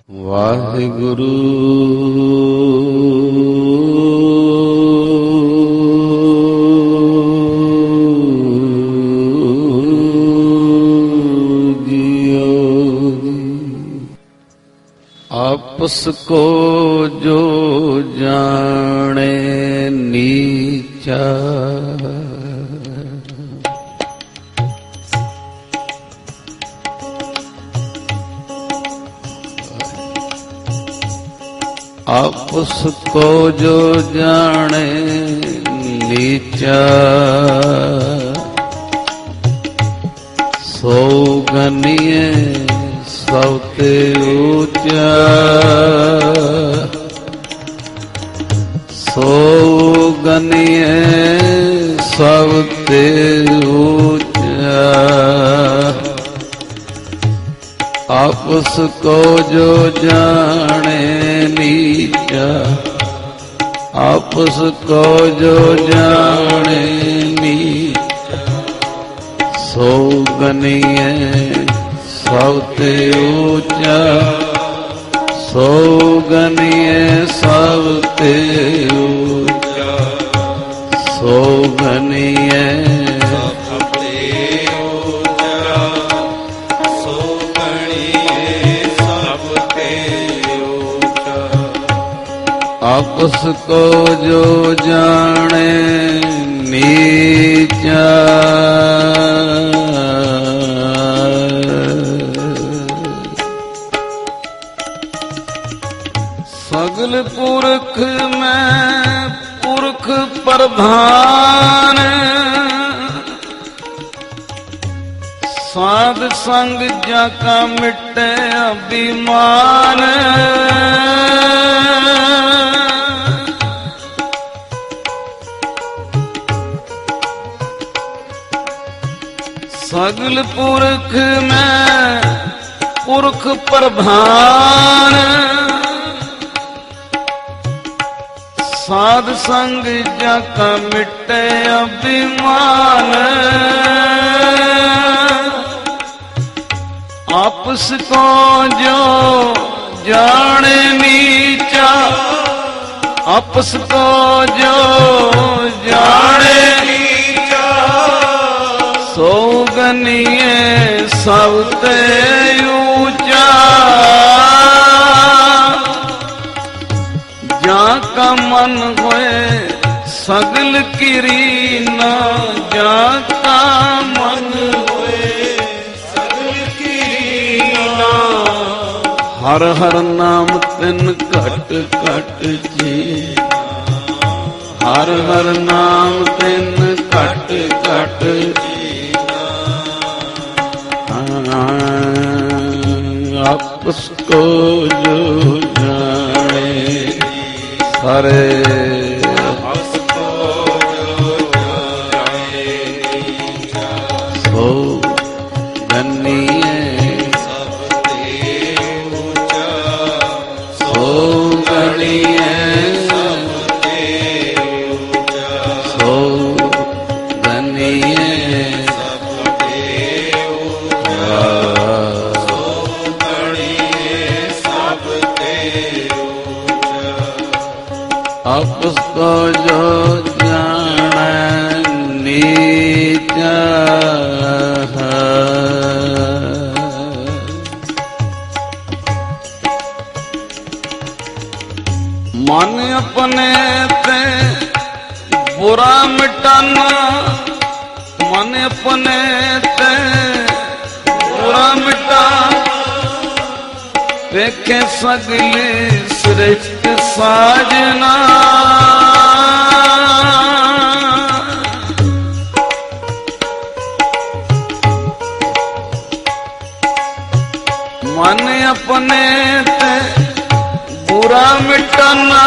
ਵਾਹਿਗੁਰੂ आपस को जो जाने नीचा, आपस को जो जाने नीचा, सो गनिए सबते ऊंचा, सो गनिए सबते ऊंचा। आपस को जो जाने नीचा, आपस को जो जाने नीचा, सो गनिए सबते ऊंचा, सो गनिए सबते ऊंचा, सो गनिए सबते ऊंचा, सो गनिए सबते ऊंचा। आपस को जो जाने नीचा, सगल पुरख में पुरख प्रधान, साध संग जाका मिटे अभिमान। सगल पुरख में पुरख प्रधान, साध संग जाका मिटे अभिमान। आपस को जो जाने नीचा, आपस को जो जाने नीचा, सो गनिए सबते ऊंचा। जाका मन होए सगल किरीना, जाका मन होए सगल किरीना। हर हर नाम तिन घट घट जी, हर हर नाम तिन घट घट जी। आपस को जो जाने सारे, आपस को जो जाने सो गनिए सबते ऊंचा, सो गनिए सबते ऊंचा, सो गनिए सबते ऊंचा, सो गनिए सबते ऊंचा। आपस को जो जाने नीचा, मन अपने ते बुरा मिटाना, मन अपने ते बुरा मिटा। देखे सगले श्रेष्ठ साजना, मन अपने ते बुरा मिटाना,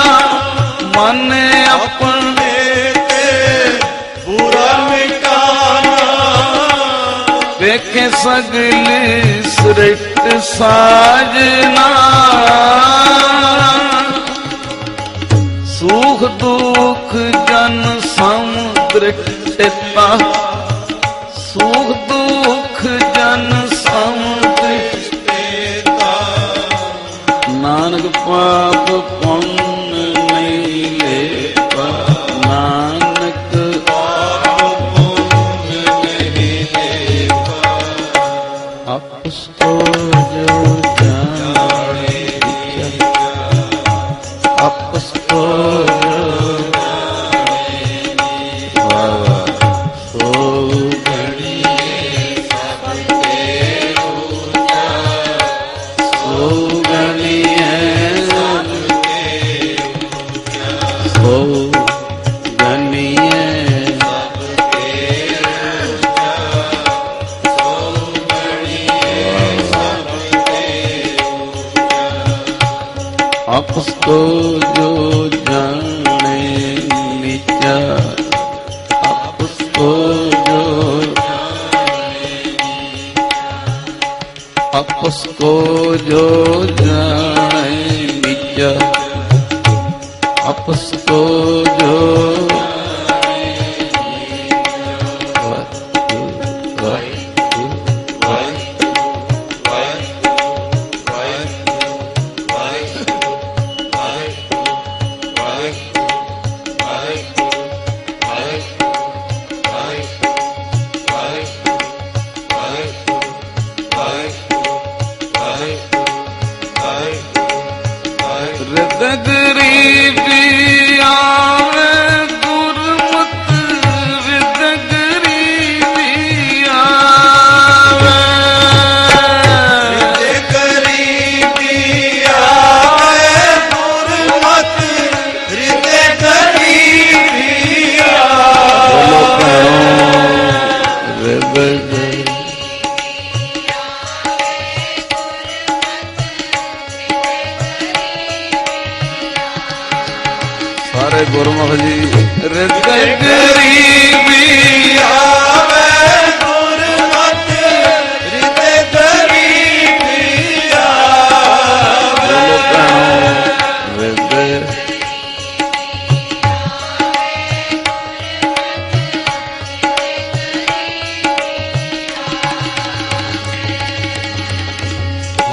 मन अपने ते बुरा मिटाना। देखे सगले श्रेष्ठ साजना, सुख दुख जन समुद्रिता, सुख दुख जन समुद्रिता। नानक पाप पुण्य नहीं लेपा, नानक पाप पुण्य नहीं लेपा। आपस को जो जाने आपस को आपस को जो जाने नीचा, आपस को जो आपस को जो जाने नीचा, आपस को जो गरीबी आवे गुरमत, रिद गरीबी आवे, रिद गरीबी आवे गुरमत, रिद गरीबी आवे, रिद सारे गुरमुख जी। रिद गरीबी आवे गुरमत, रिद गरीबी आवे, रिद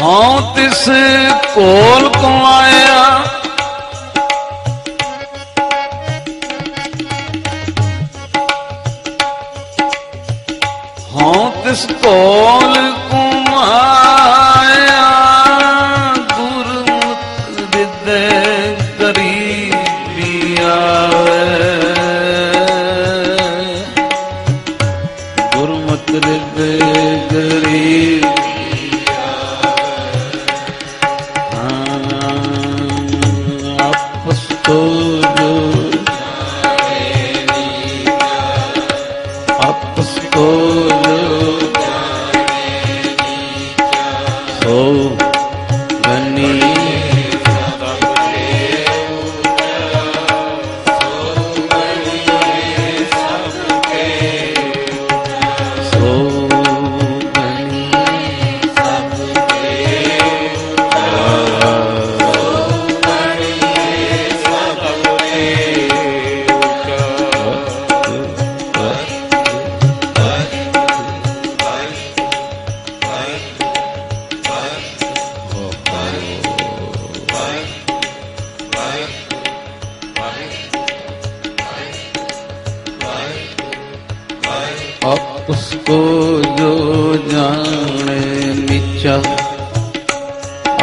हाँ तिस कोल कमाया, तिस कोल कुमाया, गुरमुत रिद गरीबी आवे, गुरमुत रिद गरीबी आवे। आपस को जो आपस को जो गनी उसको जो जाने नीचा,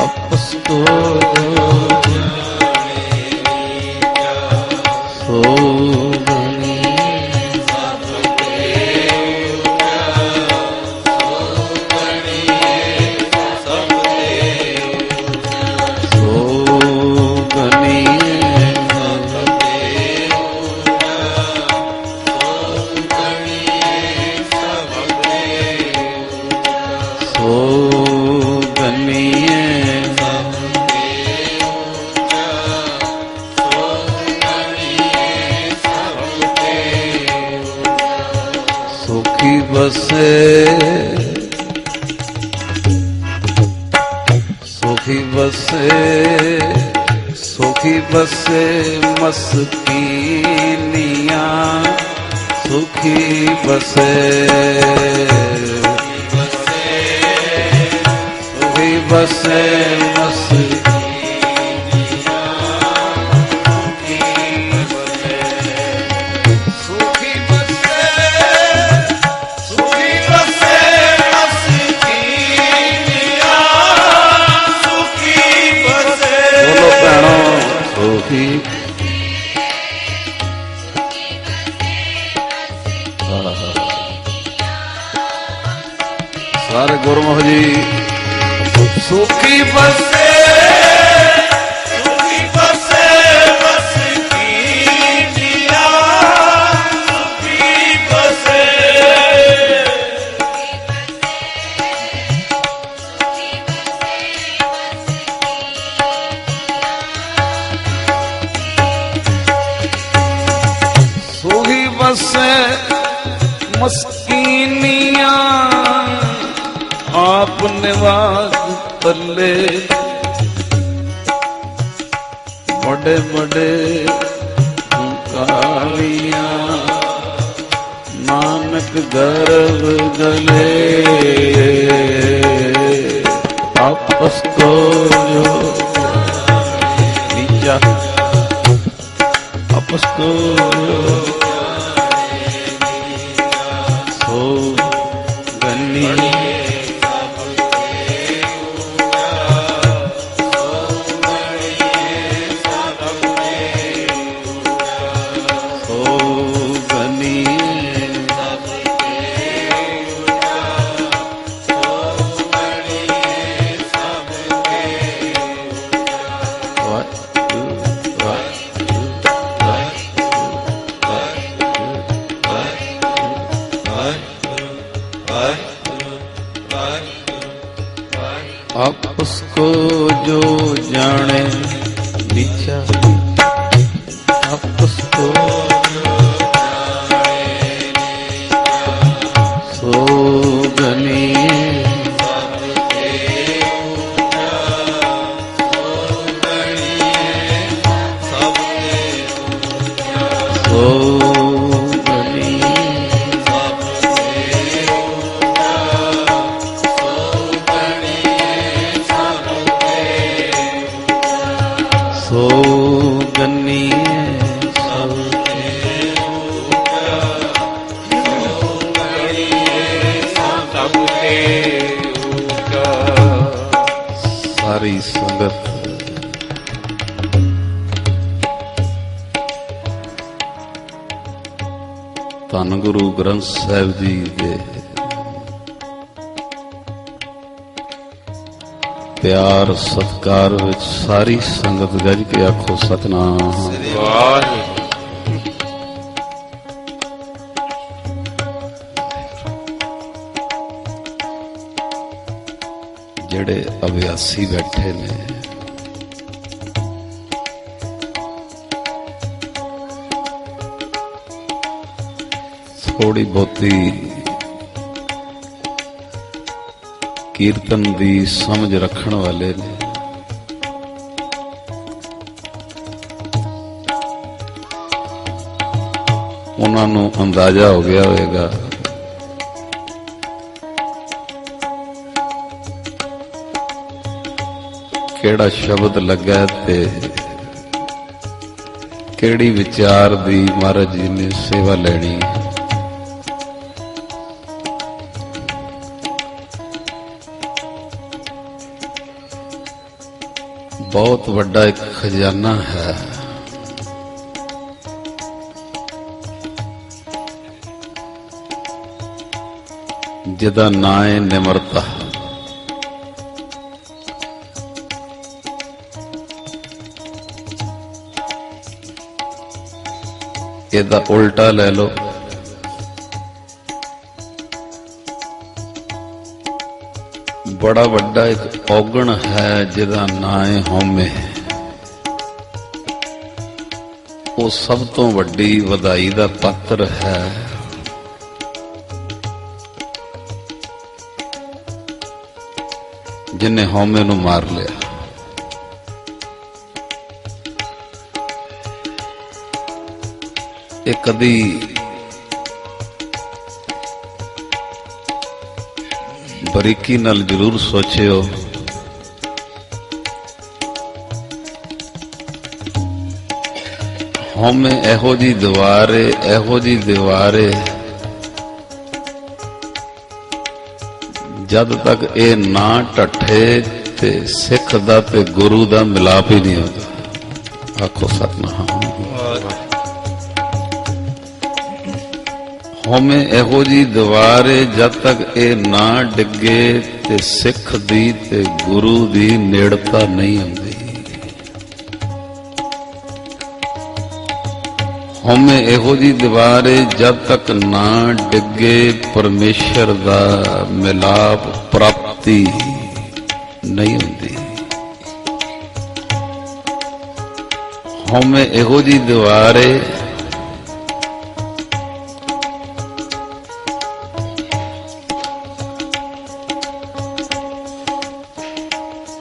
आपस को जो जाने नीचा, सो बनी सबके ऊंचा, सो बनी सबके ऊंचा, सो बनी सो गनिए सबके ऊंचा, सो गनिए सबके ऊंचा, सुखी बसे सुखी बसे सुखी बसे मस्कीनिया, सुखी बसे बसे मस्कीनिया, ਸੁਖੀ ਸਾਰੇ ਗੁਰਮੁਖ ਜੀ ਸੁਖੀ ਬਸੇ ਸੁਖੀ ਬਸੇ ਬਸ ਕੀਆ ਸੁਖੀ ਬਸੇ ਸੁਖੀ ਬਸੇ ਮਸਕੀਨੀਆਂ आप निवास तले बड़े बड़े कालियां नानक गर्भ गले आपस को जो नीचा आपस को सो गनी आपस को जो जाने नीचा आपस को सो गनी सो सो गनी सारी संगत धन गुरु ग्रंथ साहिब जी के प्यार सत्कार विच सारी संगत गज के आखो सतनाम जेड़े अभ्यासी बैठे ने थोड़ी बहुती कीर्तन दी समझ रखण वाले ने उन्हां नूं अंदाजा हो गया होगा केड़ा शब्द लगा ते केड़ी विचार दी महाराज जी ने सेवा लैनी बहुत बड़ा एक खजाना है जिदा नां है निमरता। ਇਹਦਾ उल्टा ले लो बड़ा बड़ा एक औगण है जिदा नां है हौमे। वो सब तो वड्डी वधाई दा पात्र है। जिन्हें हौमे नूं मार लिया। ये कदी बरीकी नाल जरूर सोचियो हौमे एहो जी दीवारे एहो जी दीवारे जद तक ये ना ढठे ते सिख दा ते गुरु दा मिलाप ही नहीं होता। आखो सतनाम। होमे एहो जी दीवार जद तक ए ना डिगे ते सिख दी ते गुरु दी नेड़ता नहीं आंदी। होमे एहो जी दीवार जद तक ना डिगे परमेश्वर दा मिलाप प्राप्ति नहीं होंदी। होमे एहो जी दीवार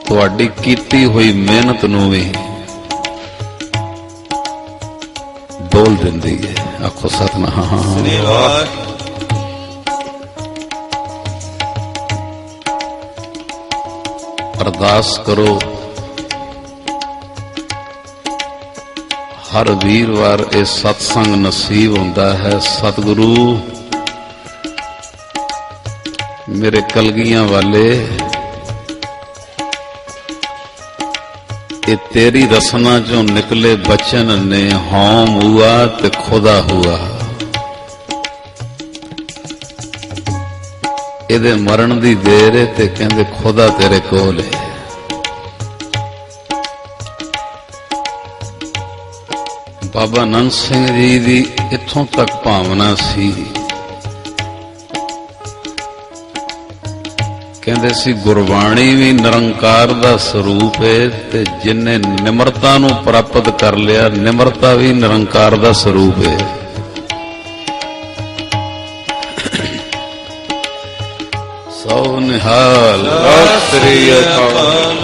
तुहाडी कीती हुई मेहनत नूं भी डोल दिंदी है। आखो सतनाम। अरदास करो हर वीरवार ये सत्संग नसीब होंदा है। सतगुरु मेरे कलगियां वाले ये तेरी रसना चो निकले बचन ने होम हुआ ते खुदा हुआ। इहदे मरण दी देर है ते कहंदे खुदा तेरे कोल है। बाबा नंद सिंह जी दी इत्थों तक भावना सी, कहंदे सी गुरबाणी भी निरंकार दा स्वरूप है ते जिन्ने निमरता नूं प्राप्त कर लिया निमरता भी निरंकार दा स्वरूप है। सौ निहाल श्री अकाल।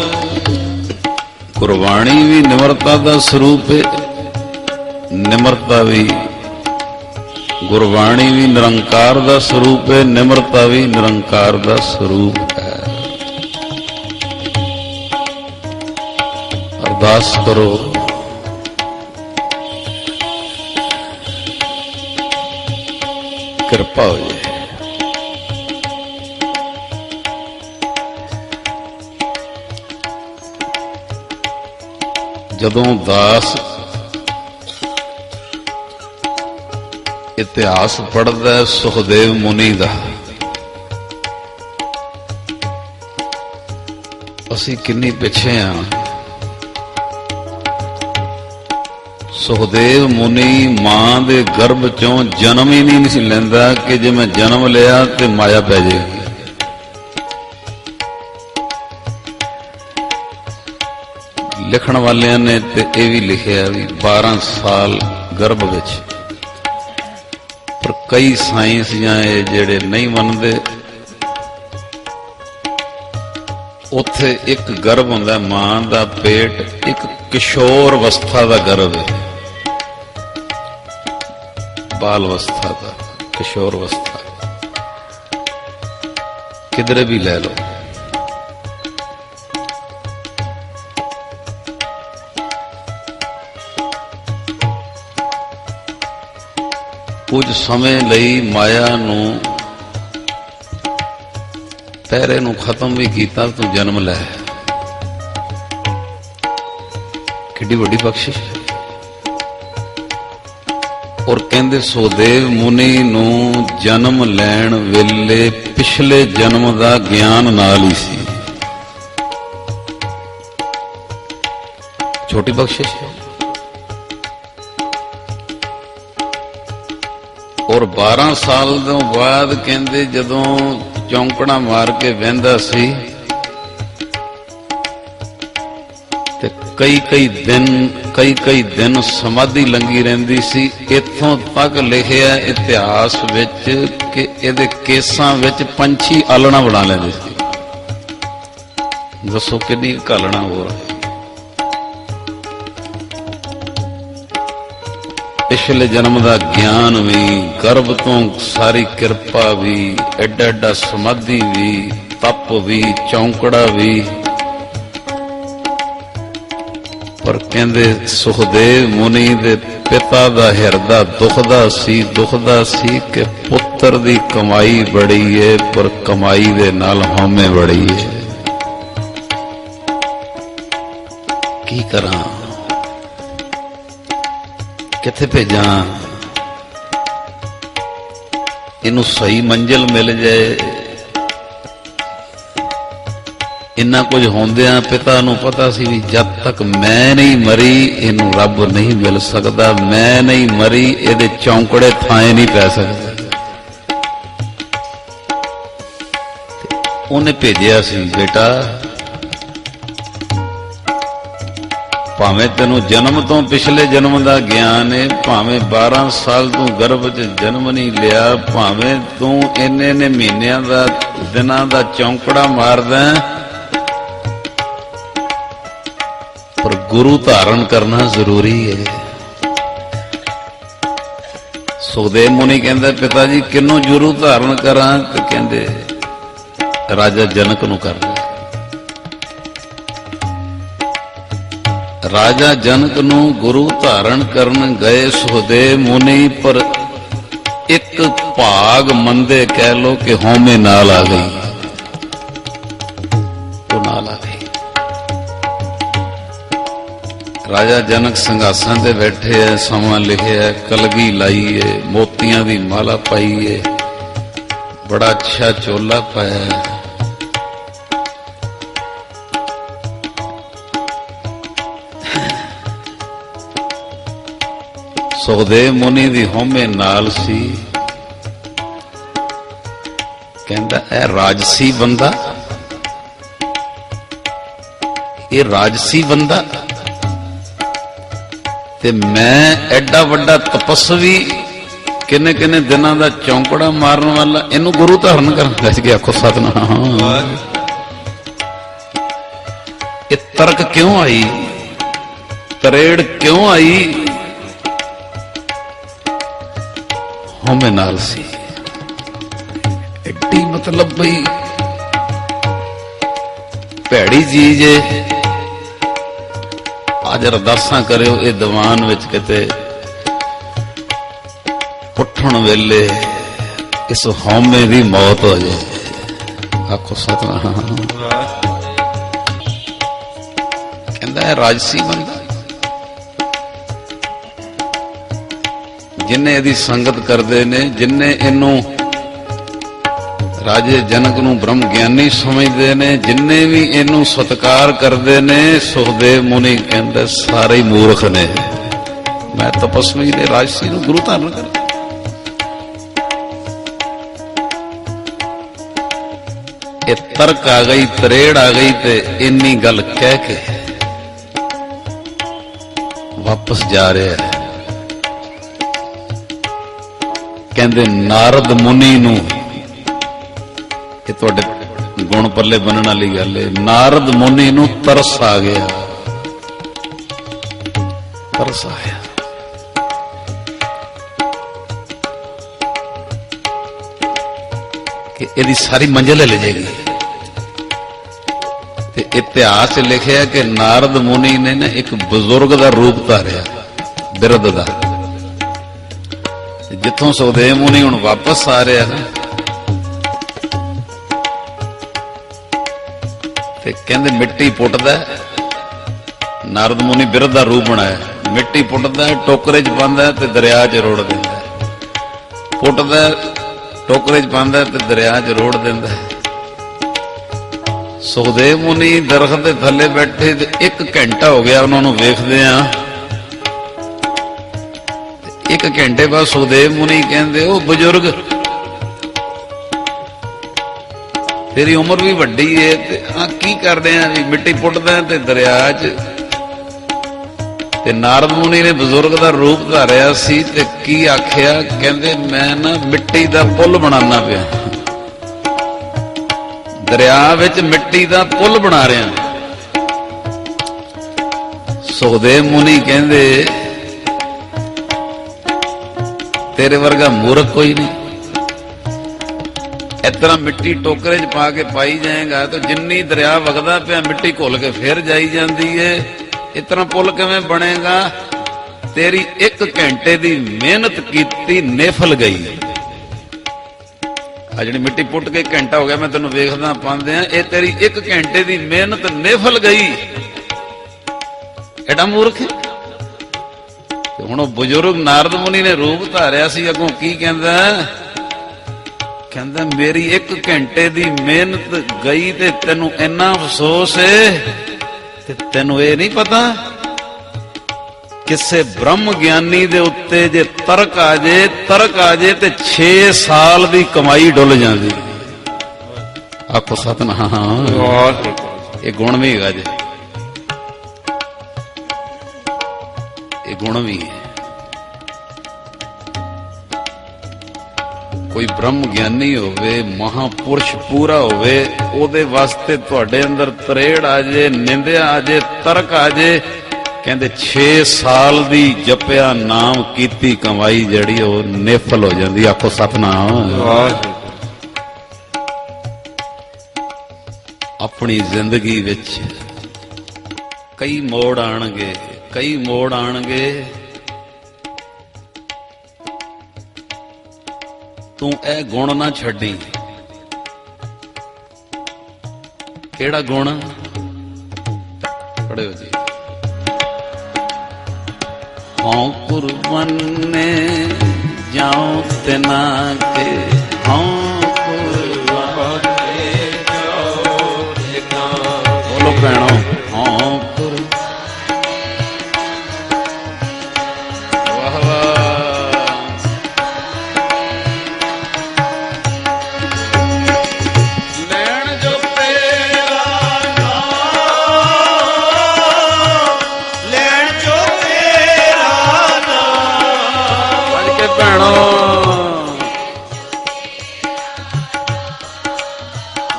गुरबाणी भी निमरता दा स्वरूप है, निमरता भी गुरबाणी भी निरंकार दा स्वरूप है, निमरता भी निरंकार दा स्वरूप है। अरदास करो कृपा हो जाए। जदों दास इतिहास पढ़दा है सुखदेव मुनि दा, असी किन्नी पिछे हाँ। सुखदेव मुनि मां दे गर्भ चों जन्म ही नहीं सी लैंदा कि जे मैं जन्म लिया ते माया पै जाएगी। लिखण वालियां ने ते ये भी लिखिया भी 12 साल गर्भ विच, पर कई साइंस जाए जेड़े नहीं मनते उथे एक गर्भ हुंदा मां दा पेट, एक किशोर अवस्था दा गर्भ है, बाल अवस्था दा किशोर अवस्था किधरे भी ले लो। कुछ समय लई माया नूं पैरे नूं खत्म भी कीता तू जन्म लै, किड्डी वड्डी बख्शिश। और कहंदे सुखदेव मुनि नूं जन्म लैण वेले पिछले जन्म दा ज्ञान नाल ही सी। छोटी बख्शिश है। और 12 साल तो बाद कहंदे जदों चौंकड़ा मार के बहिंदा सी ते कई दिन समाधि लंगी रहिंदी सी। इत्थों तक लिखिया इतिहास विच कि इहदे केसां विच पंछी आलना बना लैंदे सी। दसो किन्नी घालना हो रही। पिछले जन्म का ज्ञान भी, गर्भ तो सारी कृपा भी, एडा एडा समाधि भी, तप भी, चौंकड़ा भी। पर कहंदे सुखदेव मुनि दे पिता दा हिरदा दुखदा सी कि पुत्र दी कमाई बड़ी है पर कमाई दे नाल हौमे बड़ी है। की करां किथे भेजा, इनू सही मंजिल मिल जाए। इन्ना कुछ होंदिया पिता नू पता सी भी जब तक मैं नहीं मरी इनू रब नहीं मिल सकता, मैं नहीं मरी इहदे चौंकड़े थाए नहीं पै सकते। उन्हें भेजिया सी, बेटा भावें तेनू जन्म तो पिछले जन्म का ज्ञान है, भावें 12 साल तू गर्भ च जन्म नहीं लिया, भावें तू इन्ने ने महीनों का दिनों का चौंकड़ा मारदा, पर गुरु धारण करना जरूरी है। सुखदेव मुनि कहंदे पिता जी किन्नू गुरु धारण करा, तो कहंदे राजा जनक नू कर। राजा जनक नू गुरु धारण करन गए सुखदेव मुनि, पर एक भाग मंदे कह लो कि होमे नाल आ गई, वो नाल आ गई। राजा जनक संघासन से बैठे है, समा लिखे है, कलगी लाई है, मोतियां दी माला पाई है, बड़ा अच्छा चोला पाया है। सुखदेव मुनि दी होमे नाल सी, कहंदा ए राजसी बंदा, ये राजसी बंदा ते मैं एडा वड्डा तपस्वी किन्ने किन्ने दिनों का चौंकड़ा मारन वाला, इनू गुरु धारण कर के आखो सतनाम। ये तर्क क्यों आई, तरेड़ क्यों आई, होमे नाल सी। एडी मतलब बई भैड़ी चीज है। आज अरदासां करियो ये दीवान विच किते उठण वेले इस होमे दी मौत हो जाए, आखो सतनाम। कहंदा है राजसी बंदा, जिन्ने इहदी संगत करदे ने, जिन्ने इनू राजे जनक नू ब्रह्म ज्ञानी समझते ने, जिन्ने भी इनू सत्कार करते ने, सुखदेव मुनि कहंदे सारे ही मूर्ख ने। मैं तपस्वी ने राजसी नू गुरु धारण कर। ये तर्क आ गई, तरेड़ आ गई, ते इन्नी गल कह के वापस जा रहा है। कहंदे नारद मुनि नू, ये तुहाडे गुण पल्ले बनने वाली गल है, नारद मुनि नू तरस आ गया, तरस आया। कि इहदी सारी मंजिल ले जाएगी। ते इतिहास लिखिया कि नारद मुनि ने ना एक बुजुर्ग का रूप धारिया, बिरद का। जिथों सुखदेव मुनि हुण वापस आ रहा ना, ते कहंदे मिट्टी पुटदा, नारद मुनि बिरद दा रूप बनाया, मिट्टी पुटदा टोकरे च पांदा ते दरिया च रोड़ दिंदा, पुटदा टोकरे च पांदा ते दरिया च रोड़ दिंदा। सुखदेव मुनि दरख्त दे थल्ले बैठे ते 1 घंटा हो गया उन्होंने वेखदे आ। 1 घंटे बाद सुखदेव मुनि कहंदे ओ बुजुर्ग, तेरी उम्र भी वड्डी है, ते की कर रहे हैं, मिट्टी पुटदा ते दरिया च। ते नारद मुनि ने बुजुर्ग का रूप धारिया सी ते की आखिया, कहंदे मैं ना मिट्टी का पुल बनाना पिया, दरिया विच मिट्टी का पुल बना रहा। सुखदेव मुनि कहंदे तेरे वर्गा मूर्ख कोई नहीं, इतना मिट्टी टोकरे च पा के पाई जाएगा तो जिन्नी दरिया वगदा पिया मिट्टी घुल के फिर जाई जाती है, इतना पुल किवें बनेगा। तेरी 1 घंटे की मेहनत की निफल गई। आ जी मिट्टी पुट के 1 घंटा हो गया मैं तेन वेखदा पांदे, ये तेरी 1 घंटे की मेहनत निफल गई। एडा मूर्ख है। ਹੁਣ ਉਹ ਬਜ਼ੁਰਗ ਨਾਰਦ ਮੁਨੀ ਨੇ ਰੂਪ ਧਾਰਿਆ ਸੀ, ਅੱਗੋਂ ਕੀ ਕਹਿੰਦਾ? ਕਹਿੰਦਾ ਮੇਰੀ 1 ਘੰਟੇ ਦੀ ਮਿਹਨਤ ਗਈ ਤੇ ਤੈਨੂੰ ਇੰਨਾ ਅਫਸੋਸ ਏ, ਤੇ ਤੈਨੂੰ ਇਹ ਨਹੀਂ ਪਤਾ ਕਿਸੇ ਬ੍ਰਹਮ ਗਿਆਨੀ ਦੇ ਉੱਤੇ ਜੇ ਤਰਕ ਆ ਜੇ ਤੇ 6 ਸਾਲ ਦੀ ਕਮਾਈ ਡੁੱਲ ਜਾਂਦੀ। ਆਖੋ ਸਤਿਨਾਮ। ਇਹ ਗੁਣ ਵੀ ਹੈਗਾ ਜੇ, ਇਹ ਗੁਣ ਵੀ ਹੈ। ਕੋਈ ਬ੍ਰਹਮ ਗਿਆਨੀ ਹੋਵੇ, ਮਹਾਪੁਰਸ਼ ਪੂਰਾ ਹੋਵੇ, ਉਹਦੇ ਵਾਸਤੇ ਤੁਹਾਡੇ ਅੰਦਰ ਤਰੇੜ ਆ ਜੇ, ਨਿੰਦਿਆ ਆ ਜੇ, ਤਰਕ ਆ ਜੇ, ਕਹਿੰਦੇ 6 ਸਾਲ ਦੀ ਜਪਿਆ ਨਾਮ ਕੀਤੀ ਕਮਾਈ ਜਿਹੜੀ ਉਹ ਨਿਫਲ ਹੋ ਜਾਂਦੀ। ਆਖੋ ਸਤਿਨਾਮ। ਆਪਣੀ ਜ਼ਿੰਦਗੀ ਵਿੱਚ ਕਈ ਮੋੜ ਆਣਗੇ, ਕਈ ਮੋੜ ਆਣਗੇ। ਤੂੰ ਇਹ ਗੁਣ ਨਾ ਛੱਡੀ। ਕਿਹੜਾ ਗੁਣ? ਪੜਿਓ ਜੀ। ਹਉ ਕੁਰਬਾਨੇ ਜਾਉ ਤਿਨਾ ਕੇ, ਹਉ ਕੁਰਬਾਨੇ ਜਾਉ ਤਿਨਾ। ਬੋਲੋ ਭੈਣੋ, ਹਉ ਕੁਰ। ਵਾਹ ਵਾਹ। ਲੈਣ ਜੋ ਤੇਰਾ ਨਾਮ, ਲੈਣ ਜੋ ਤੇਰਾ ਨਾਮ। ਵੱਜ ਕੇ ਭੈਣੋ,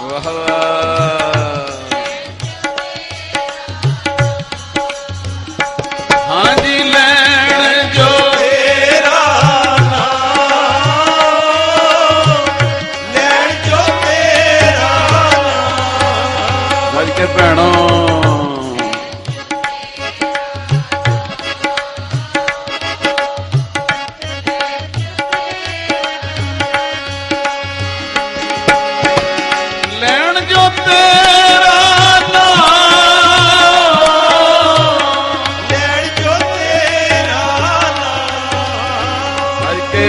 ਵਾਹ ਵਾਹ। ਹਾਂਜੀ ਲੈਣ ਜੋ ਤੇਰਾ ਨਾਮ, ਲੈਣ ਜੋ ਤੇਰਾ ਨਾਮ। ਵੱਜ ਕੇ ਭੈਣੋ, ਲੈਣ ਜੋ ਤੇਰਾ ਨਾਮ, ਲੈਣ ਜੋ ਤੇਰਾ ਨਾਮ। ਵੱਜ ਕੇ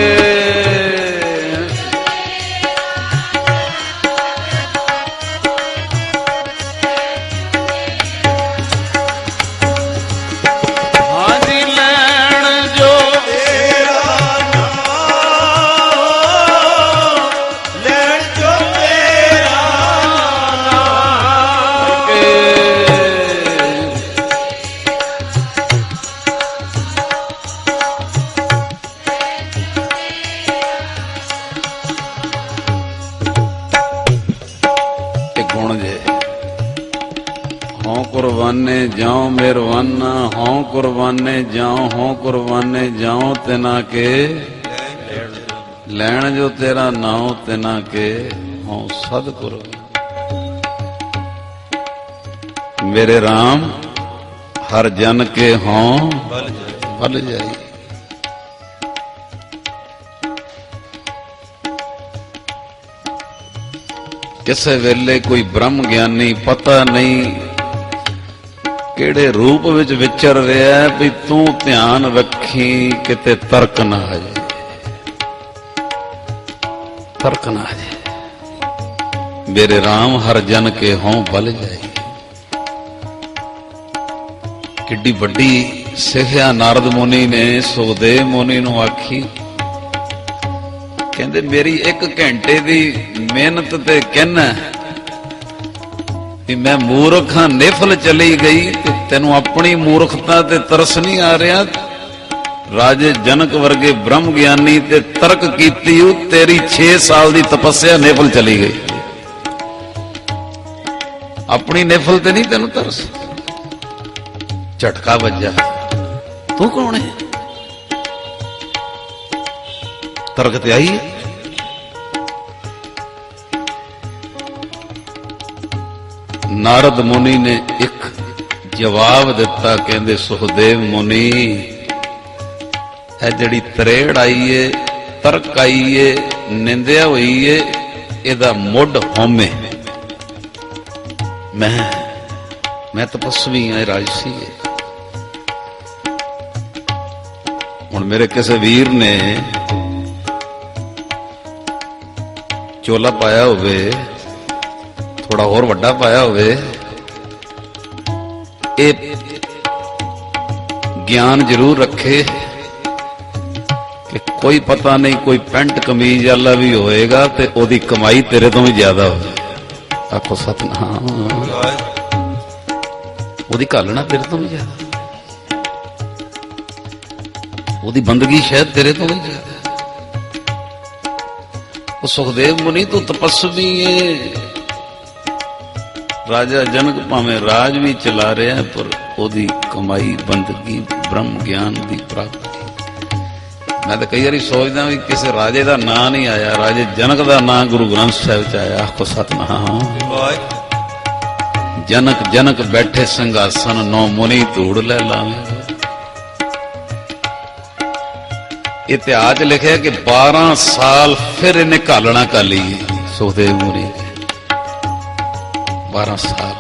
ਹਾਂਜੀ ਲੈਣ ਜੋ ਤੇਰਾ ਨਾਮ, ਲੈਣ ਜੋ ਤੇਰਾ ਨਾਮ। ਕੇ ਇਹ ਗੁਣ ਜੇ। ਹਉ ਕੁਰਬਾਨੇ ਜਾਉ ਮਿਹਰਵਾਨਾ, ਹਉ ਕੁਰਬਾਨੇ ਜਾਉ, ਹਉ ਕੁਰਬਾਨੇ ਜਾਉ ਤਿਨਾ ਕੇ, ਲੈਣ ਜੋ ਤੇਰਾ ਨਾਉ ਤਿਨਾ ਕੇ, ਹਉ ਸਤਿਗੁਰ। ਮੇਰੇ ਰਾਮ ਹਰ ਜਨ ਕੇ ਹਉ ਬਲ ਜਾਈ। ਕਿਸੇ ਵੇਲੇ ਕੋਈ ਬ੍ਰਹਮ ਗਿਆਨੀ ਪਤਾ ਨਹੀਂ ਕਿਹੜੇ ਰੂਪ ਵਿੱਚ ਵਿਚਰ ਰਿਹਾ, ਵੀ ਤੂੰ ਧਿਆਨ ਰੱਖੀ ਕਿਤੇ ਤਰਕ ਨਾ ਆ ਜਾਏ, ਤਰਕ ਨਾ ਆ ਜਾਏ। ਮੇਰੇ ਰਾਮ ਹਰ ਜਨ ਕੇ ਹਉ ਬਲ ਜਾਈ। ਕਿੱਡੀ ਵੱਡੀ ਸਿੱਖਿਆ ਨਾਰਦ ਮੁਨੀ ਨੇ ਸੁਖਦੇਵ ਮੁਨੀ ਨੂੰ ਆਖੀ। ਕਹਿੰਦੇ ਮੇਰੀ 1 ਘੰਟੇ ਦੀ ਮਿਹਨਤ ਤੇ ਕਹਿਣਾ ਵੀ ਮੈਂ ਮੂਰਖ ਹਾਂ, ਨਿਫਲ ਚਲੀ ਗਈ, ਤੇ ਤੈਨੂੰ ਆਪਣੀ ਮੂਰਖਤਾ ਤੇ ਤਰਸ ਨਹੀਂ ਆ ਰਿਹਾ। ਰਾਜੇ ਜਨਕ ਵਰਗੇ ਬ੍ਰਹਮ ਗਿਆਨੀ ਤੇ ਤਰਕ ਕੀਤੀ, ਉਹ ਤੇਰੀ 6 ਸਾਲ ਦੀ ਤਪੱਸਿਆ ਨਿਫਲ ਚਲੀ ਗਈ। ਆਪਣੀ ਨਿਫਲ ਤੇ ਨਹੀਂ ਤੈਨੂੰ ਤਰਸ। ਝਟਕਾ ਵੱਜਾ। ਤੂੰ ਕੌਣ ਹੈ? ਤਰਕ ਤੇ ਆਈ। ਨਾਰਦ ਮੁਨੀ ਨੇ ਇੱਕ ਜਵਾਬ ਦਿੱਤਾ। ਕਹਿੰਦੇ ਸੁਖਦੇਵ ਮੁਨੀ, ਇਹ ਜਿਹੜੀ ਤਰੇੜ ਆਈ ਏ, ਤਰਕ ਆਈ ਏ, ਨਿੰਦਿਆ ਹੋਈ ਏ, ਇਹਦਾ ਮੁੱਢ ਹਉਮੈ। ਮੈਂ ਤਪਸਵੀ ਹਾਂ, ਰਾਜਸੀ ਹੈ। ਹੁਣ ਮੇਰੇ ਕਿਸੇ ਵੀਰ ਨੇ ਚੋਲਾ ਪਾਇਆ ਹੋਵੇ, ਥੋੜਾ ਹੋਰ ਵੱਡਾ ਪਾਇਆ ਹੋਵੇ, ਇਹ ਗਿਆਨ ਜ਼ਰੂਰ ਰੱਖੇ ਕਿ ਕੋਈ ਪਤਾ ਨਹੀਂ, ਕੋਈ ਪੈਂਟ ਕਮੀਜ਼ ਵਾਲਾ ਵੀ ਹੋਏਗਾ ਤੇ ਉਹਦੀ ਕਮਾਈ ਤੇਰੇ ਤੋਂ ਵੀ ਜ਼ਿਆਦਾ ਹੋਵੇ। ਆਖੋ ਸਤਨਾਮ। ਉਹਦੀ ਘਾਲਣਾ ਤੇਰੇ ਤੋਂ ਵੀ ਜ਼ਿਆਦਾ, ਉਹਦੀ ਬੰਦਗੀ ਸ਼ਾਇਦ ਤੇਰੇ ਤੋਂ ਵੀ ਜ਼ਿਆਦਾ। ਉਹ ਸੁਖਦੇਵ ਮੁਨੀ ਤੂੰ ਤਪਸਵੀ ਏ, ਰਾਜਾ ਜਨਕ ਭਾਵੇਂ ਰਾਜ ਵੀ ਚਲਾ ਰਿਹਾ ਪਰ ਉਹਦੀ ਕਮਾਈ ਬੰਦਗੀ ਬ੍ਰਹਮ ਗਿਆਨ ਦੀ ਪ੍ਰਾਪਤੀ। ਮੈਂ ਤਾਂ ਕਈ ਵਾਰੀ ਸੋਚਦਾ ਵੀ ਕਿਸੇ ਰਾਜੇ ਦਾ ਨਾਂ ਨਹੀਂ ਆਇਆ, ਰਾਜੇ ਜਨਕ ਦਾ ਨਾਂ ਗੁਰੂ ਗ੍ਰੰਥ ਸਾਹਿਬ ਚ ਆਇਆ। ਆਖੋ ਸਤਨਾਮ। ਜਨਕ ਜਨਕ ਬੈਠੇ ਸਿੰਘਾਸਨ, ਨੌ ਮੁਨੀ ਧੂੜ ਲੈ ਲਾਵੇਂ। ਇਤਿਹਾਸ ਚ ਲਿਖਿਆ ਕਿ 12 ਸਾਲ ਫਿਰ ਇਹਨੇ ਘਾਲਣਾ ਘਾਲੀ ਸੁਖਦੇਵ ਮੁਨੀ, 12 ਸਾਲ।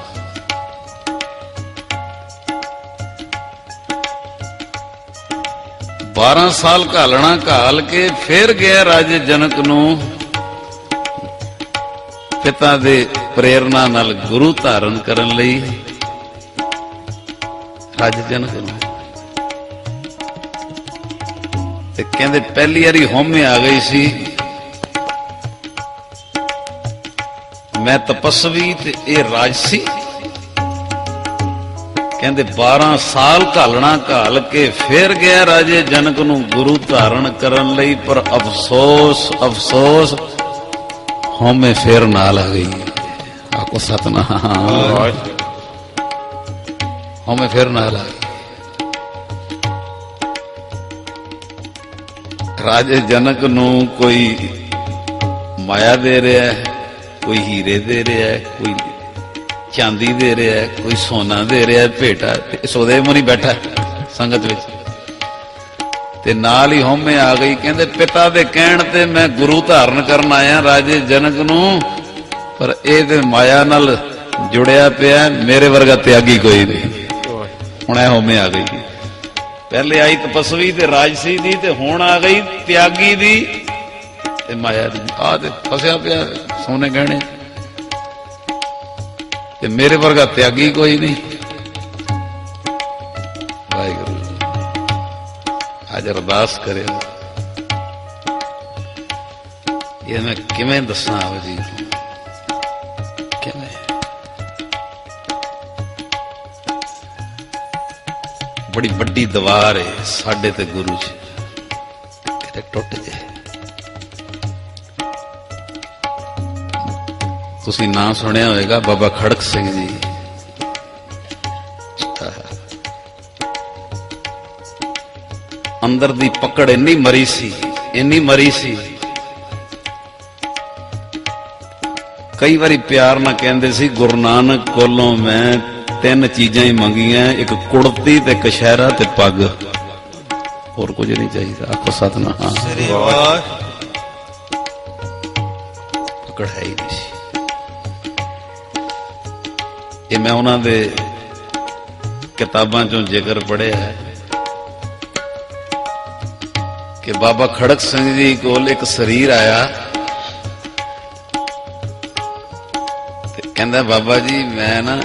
ਬਾਰਾਂ ਸਾਲ ਘਾਲਣਾ ਘਾਲ ਕੇ ਫਿਰ ਗਿਆ ਰਾਜੇ ਜਨਕ ਨੂੰ ਪਿਤਾ ਦੇ ਪ੍ਰੇਰਣਾ ਨਾਲ ਗੁਰੂ ਧਾਰਨ ਕਰਨ ਲਈ। ਰਾਜੇ ਜਨਕ ਨੂੰ ਤੇ ਕਹਿੰਦੇ ਪਹਿਲੀ ਵਾਰੀ ਹਉਮੈ ਆ ਗਈ ਸੀ, ਮੈਂ ਤਪਸਵੀ ਤੇ ਇਹ ਰਾਜਸੀ। ਕਹਿੰਦੇ 12 ਸਾਲ ਘਾਲਣਾ ਘਾਲ ਕੇ ਫਿਰ ਗਿਆ ਰਾਜੇ ਜਨਕ ਨੂੰ ਗੁਰੂ ਧਾਰਨ ਕਰਨ ਲਈ, ਪਰ ਅਫਸੋਸ ਅਫਸੋਸ ਹਉਮੈ ਫੇਰ ਨਾਲ ਆ ਗਈ। ਆਖੋ ਸਤਨਾਮ। ਹਉਮੈ ਫੇਰ ਨਾਲ ਆ ਗਈ। ਰਾਜੇ ਜਨਕ ਨੂੰ ਕੋਈ ਮਾਇਆ ਦੇ ਰਿਹਾ ਹੈ, ਕੋਈ ਹੀਰੇ ਦੇ ਰਿਹਾ ਹੈ, ਕੋਈ ਚਾਂਦੀ ਦੇ ਰਿਹਾ ਹੈ, ਕੋਈ ਸੋਨਾ ਦੇ ਰਿਹਾ ਭੇਟਾ। ਸੁਖਦੇਵ ਮੁਨੀ ਬੈਠਾ ਸੰਗਤ ਵਿੱਚ ਤੇ ਨਾਲ ਹੀ ਹਉਮੈ ਆ ਗਈ। ਕਹਿੰਦੇ ਪਿਤਾ ਦੇ ਕਹਿਣ ਤੇ ਮੈਂ ਗੁਰੂ ਧਾਰਨ ਕਰਨ ਆਇਆ ਰਾਜੇ ਜਨਕ ਨੂੰ, ਪਰ ਇਹ ਤੇ ਮਾਇਆ ਨਾਲ ਜੁੜਿਆ ਪਿਆ, ਮੇਰੇ ਵਰਗਾ ਤਿਆਗੀ ਕੋਈ ਨਹੀਂ। ਹੁਣ ਇਹ ਹਉਮੈ ਆ ਗਈ। ਪਹਿਲੇ ਆਈ ਤਪਸਵੀ ਤੇ ਰਾਜਸੀ ਦੀ, ਤੇ ਹੁਣ ਆ ਗਈ ਤਿਆਗੀ ਦੀ ਤੇ ਮਾਇਆ ਦੀ। ਆਹ ਤੇ ਫਸਿਆ ਪਿਆ ਸੋਨੇ ਗਹਿਣੇ, ਤੇ ਮੇਰੇ ਵਰਗਾ ਤਿਆਗੀ ਕੋਈ ਨਹੀਂ। ਵਾਹਿਗੁਰੂ ਅੱਜ ਅਰਦਾਸ ਕਰੇ, ਇਹ ਮੈਂ ਕਿਵੇਂ ਦੱਸਾਂ ਜੀ, ਕਿਵੇਂ ਬੜੀ ਵੱਡੀ ਦੀਵਾਰ ਹੈ ਸਾਡੇ ਤੇ ਗੁਰੂ ਜੀ, ਕਿਤੇ ਟੁੱਟ ਜਾਏ। ਤੁਸੀਂ ਨਾਂ ਸੁਣਿਆ ਹੋਵੇਗਾ ਬਾਬਾ ਖੜਕ ਸਿੰਘ ਜੀ। ਅੰਦਰ ਦੀ ਪਕੜ ਇੰਨੀ ਮਰੀ ਸੀ, ਇੰਨੀ ਮਰੀ ਸੀ, ਕਈ ਵਾਰੀ ਪਿਆਰ ਨਾਲ ਕਹਿੰਦੇ ਸੀ ਗੁਰੂ ਨਾਨਕ ਕੋਲੋਂ ਮੈਂ 3 ਚੀਜ਼ਾਂ ਹੀ ਮੰਗੀਆਂ, ਇੱਕ ਕੁੜਤੀ ਤੇ ਕਸ਼ਹਿਰਾ ਤੇ ਪੱਗ, ਹੋਰ ਕੁਝ ਨਹੀਂ ਚਾਹੀਦਾ। ਆਖੋ ਸਤਨਾਮ। ਪਕੜ ਹੈ ਹੀ ਨਹੀਂ ਸੀ। ਇਹ ਮੈਂ ਉਹਨਾਂ ਦੇ ਕਿਤਾਬਾਂ ਚੋਂ ਜ਼ਿਕਰ ਪੜ੍ਹਿਆ ਹੈ ਕਿ ਬਾਬਾ ਖੜਕ ਸਿੰਘ ਜੀ ਕੋਲ ਇੱਕ ਸਰੀਰ ਆਇਆ ਤੇ ਕਹਿੰਦਾ ਬਾਬਾ ਜੀ ਮੈਂ ਨਾ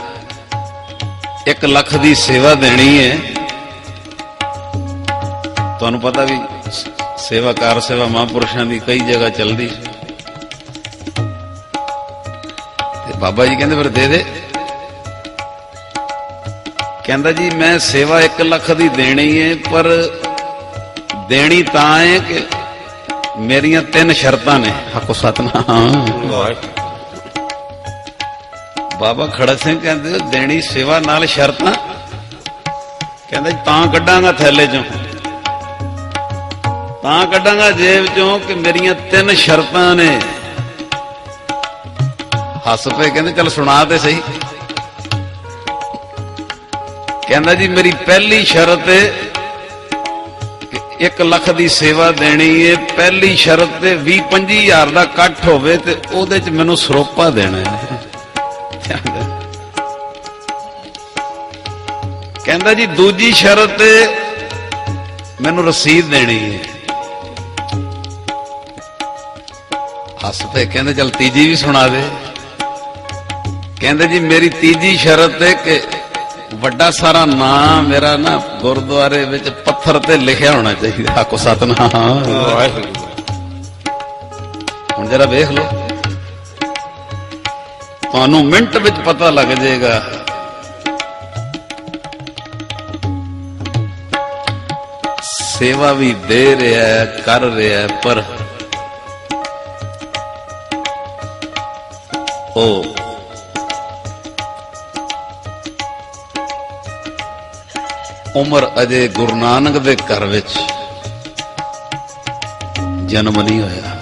1 ਲੱਖ ਦੀ ਸੇਵਾ ਦੇਣੀ ਹੈ। ਤੁਹਾਨੂੰ ਪਤਾ ਵੀ ਸੇਵਾ ਕਾਰ ਸੇਵਾ ਮਹਾਂਪੁਰਸ਼ਾਂ ਦੀ ਕਈ ਜਗ੍ਹਾ ਚੱਲਦੀ, ਤੇ ਬਾਬਾ ਜੀ ਕਹਿੰਦੇ ਫਿਰ ਦੇ ਦੇ। ਕਹਿੰਦਾ ਜੀ ਮੈਂ ਸੇਵਾ 1 ਲੱਖ ਦੀ ਦੇਣੀ ਹੈ, ਪਰ ਦੇਣੀ ਤਾਂ ਹੈ ਕਿ ਮੇਰੀਆਂ 3 ਸ਼ਰਤਾਂ ਨੇ। ਆਖੋ ਸਤਨਾਮ। ਬਾਬਾ ਖੜਕ ਸਿੰਘ ਕਹਿੰਦੇ ਦੇਣੀ ਸੇਵਾ ਨਾਲ ਸ਼ਰਤਾਂ। ਕਹਿੰਦਾ ਜੀ ਤਾਂ ਕੱਢਾਂਗਾ ਥੈਲੇ ਚੋਂ, ਤਾਂ ਕੱਢਾਂਗਾ ਜੇਬ ਚੋਂ ਕਿ ਮੇਰੀਆਂ 3 ਸ਼ਰਤਾਂ ਨੇ। ਹੱਸ ਪਏ, ਕਹਿੰਦੇ ਚੱਲ ਸੁਣਾ ਤੇ ਸਹੀ। ਕਹਿੰਦਾ ਜੀ ਮੇਰੀ ਪਹਿਲੀ ਸ਼ਰਤ ਹੈ ਕਿ 1 ਲੱਖ ਦੀ ਸੇਵਾ ਦੇਣੀ ਹੈ, ਪਹਿਲੀ ਸ਼ਰਤ ਤੇ 20-25 ਹਜ਼ਾਰ ਦਾ ਇਕੱਠ ਹੋਵੇ ਤੇ ਉਹਦੇ ਚ ਮੈਨੂੰ ਸਰੋਪਾ ਦੇਣਾ ਹੈ। ਕਹਿੰਦਾ ਜੀ ਦੂਜੀ ਸ਼ਰਤ मैनू रसीद देनी है। हस पे कहते चल तीजी भी सुना दे। कहते जी मेरी तीजी शरत है कि वड्डा सारा नाम मेरा ना गुरुद्वारे विच पत्थर ते लिखिया होना चाहिए। आखो सतनाम। हुण जरा वेख लो, तुहानू मिंट विच पता लग जाएगा सेवा भी दे रहा है, कर रहा है, पर ओ उम्र अजे गुरु नानक दे घर विच जन्म नहीं होया।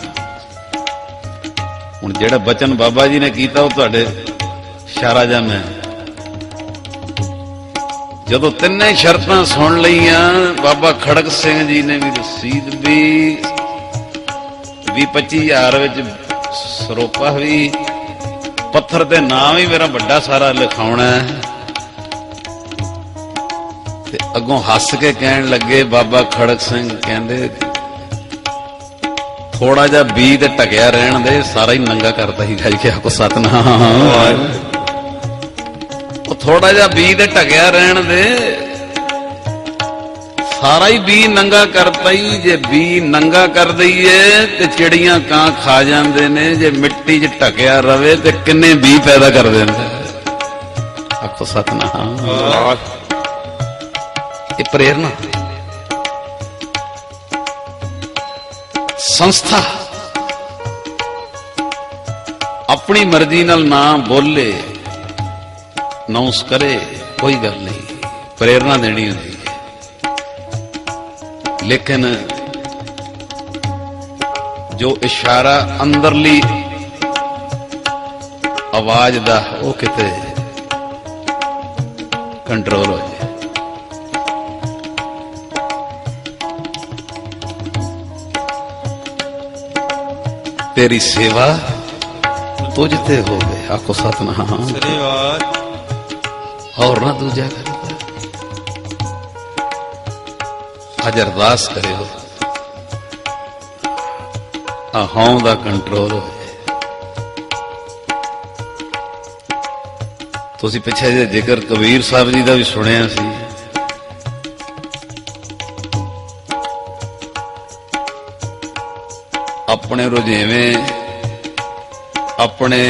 हुण जिहड़ा बचन बाबा जी ने कीता वो तुहाडे इशारा जा मैं जदों तिन्ने शर्तां सुन लईआं, बाबा खड़क सिंह जी ने भी रसीद भी 20-25 हज़ार विच सरोपा भी पत्थर ते नाम ही मेरा बड़ा सारा लिखाउणा है। ते अगों हस के कहण लगे बाबा खड़क सिंह कहंदे थोड़ा जा बी ते ढकिया रहन दे, सारा ही नंगा करता ही गल के। आखो सतनाम। थोड़ा जा बी ते ढकिया रहन दे, सारा ही बी नंगा करता ही। जे बी नंगा कर दईए ते चिड़ियां कां खा जांदे ने, जे मिट्टी च ढकिया रवे ते किन्ने बी पैदा कर देंदे। आखो सतनाम। ये प्रेरणा संस्था अपनी मर्जी नाल ना बोले नाउंस करे कोई गल नहीं, प्रेरणा देनी होती है। लेकिन जो इशारा अंदरली आवाज दा वो किते कंट्रोल हो जाए। तेरी सेवा तुझते हो गए। आखो सतनाम। और ना दूजा करता अज अरदास करे हो हां दा कंट्रोल हो जाए। तुसी पिछे जे जिक्र कबीर साहब जी का भी सुनिया सी। अपने रुझेवें अपने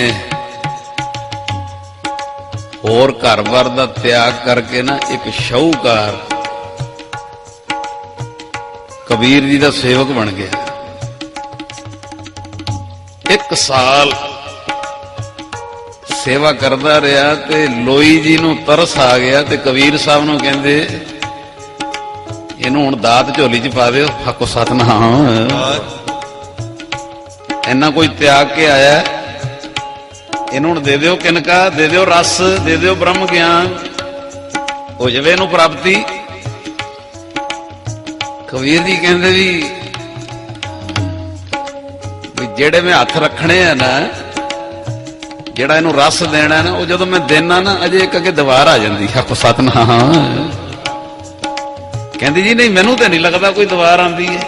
और घर-बार दा त्याग करके ना एक शाहूकार कबीर जी का सेवक बन गया। 1 साल सेवा करता रहा ते लोई जी नूं तरस आ गया ते कबीर साहब नूं कहंदे इहनूं हुण दात झोली च पा दिओ। आखो सतनाम। इन्ना कोई त्याग के आया, इन्हों दे दिओ किनका, दे दिओ रस, दे दिओ ब्रह्म ज्ञान, हो जावे इहनूं प्राप्ति। कबीर जी कहंदे भी जेड़े मैं हथ रखने है ना, जेड़ा इहनूं रस देना है ना, वो जदों मैं देना ना अजे एक अगे दीवार आ जाती। आखो सतनाम। कहंदी जी नहीं मैनूं तो नहीं लगता कोई दीवार आती है।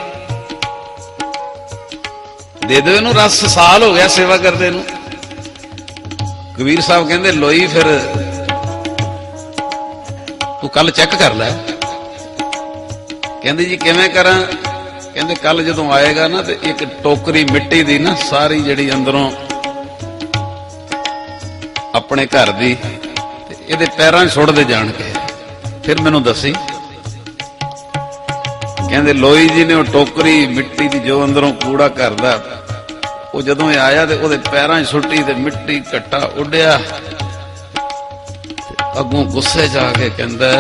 दे दो इनू रस, साल हो गया सेवा करते नू। कबीर साहब कहंदे लोई फिर तू कल चेक कर लै। कहंदी जी किवें करां? कहंदे कल जदों आएगा ना तो एक टोकरी मिट्टी दी ना सारी जिहड़ी अंदरों अपने घर दी इहदे पैरां सुट दे जाण के, फिर मैनूं दसी। कहंदे लोई जी ने वो टोकरी मिट्टी दी जो अंदरों कूड़ा घर दा वो जदों आया तो वो पैरां सुट्टी ते मिट्टी कट्टा उड्या। अगों गुस्से च आके कहंदा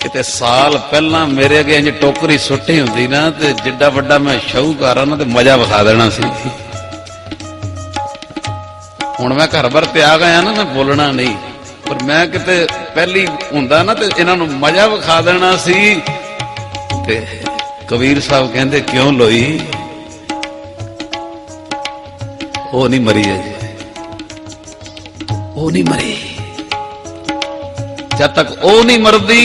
किते साल पहला मेरे अगे इंज टोकरी सुट्टी हुंदी ना ते जिड्डा वड्डा मैं शाहूकार ना ते मजा विखा देना सी। हुण मैं घर बार त्याग आया ना, मैं बोलना नहीं, पर मैं किते पहली हुंदा ना ते इन्हां नूं मजा विखा देना सी। ते कबीर साहब कहंदे क्यों लोई? वो नहीं मरी है जी, वो नहीं मरी। जब तक वो नहीं मरदी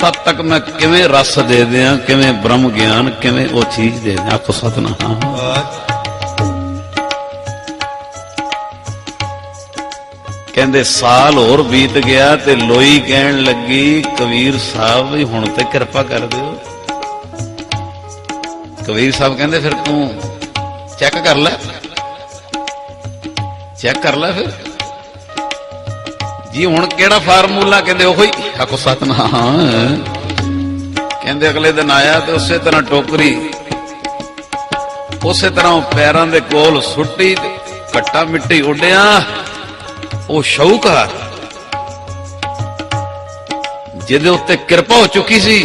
तब तक मैं किवें रस दे दियां, किवें ब्रह्म ज्ञान, किवें वो चीज दे दियां। आखो सतनाम। कहंदे साल होर बीत गया ते लोई कहन लगी कबीर साहब भी हुण ते कृपा कर दिओ। कबीर साहब कहंदे फिर तू चेक कर ले, चेक कर ले फिर जी हुण केड़ा फार्मूला। कहंदे ओही। आखो सतनाम। कहंदे अगले दिन आया ते उसे तरह टोकरी उसे तरह पैरां दे कोल सुट्टी, कट्टा मिट्टी उड्डिया। वो शाहूकार जिहदे उत्ते कृपा हो चुकी सी,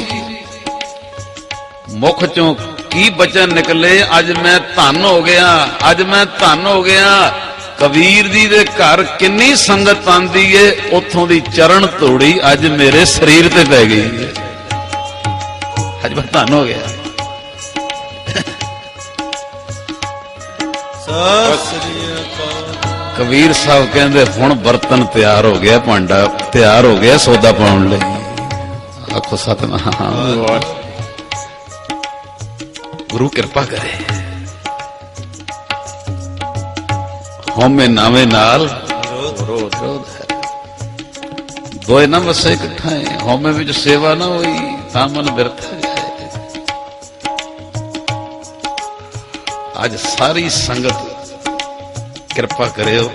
मुख चों की बचन निकले, अज मैं धन हो गया, अज मैं धन हो गया। कबीर जी दे घर किन्नी संगत आंदी है, उथों दी चरण तोड़ी अज मेरे शरीर ते पै गई है। अज मैं धन हो गया। कबीर साहब कहंदे हुण बर्तन तैयार हो गया, भांडा तैयार हो गया सौदा पाउण लई। आखो सतनाम। गुरु कृपा करे। होमे नावे नाल विरोध है, दोए ना वसे इकट्ठा है। होमे विच सेवा ना होई तां मन बिरथा जाए। आज सारी संगत कृपा करियो।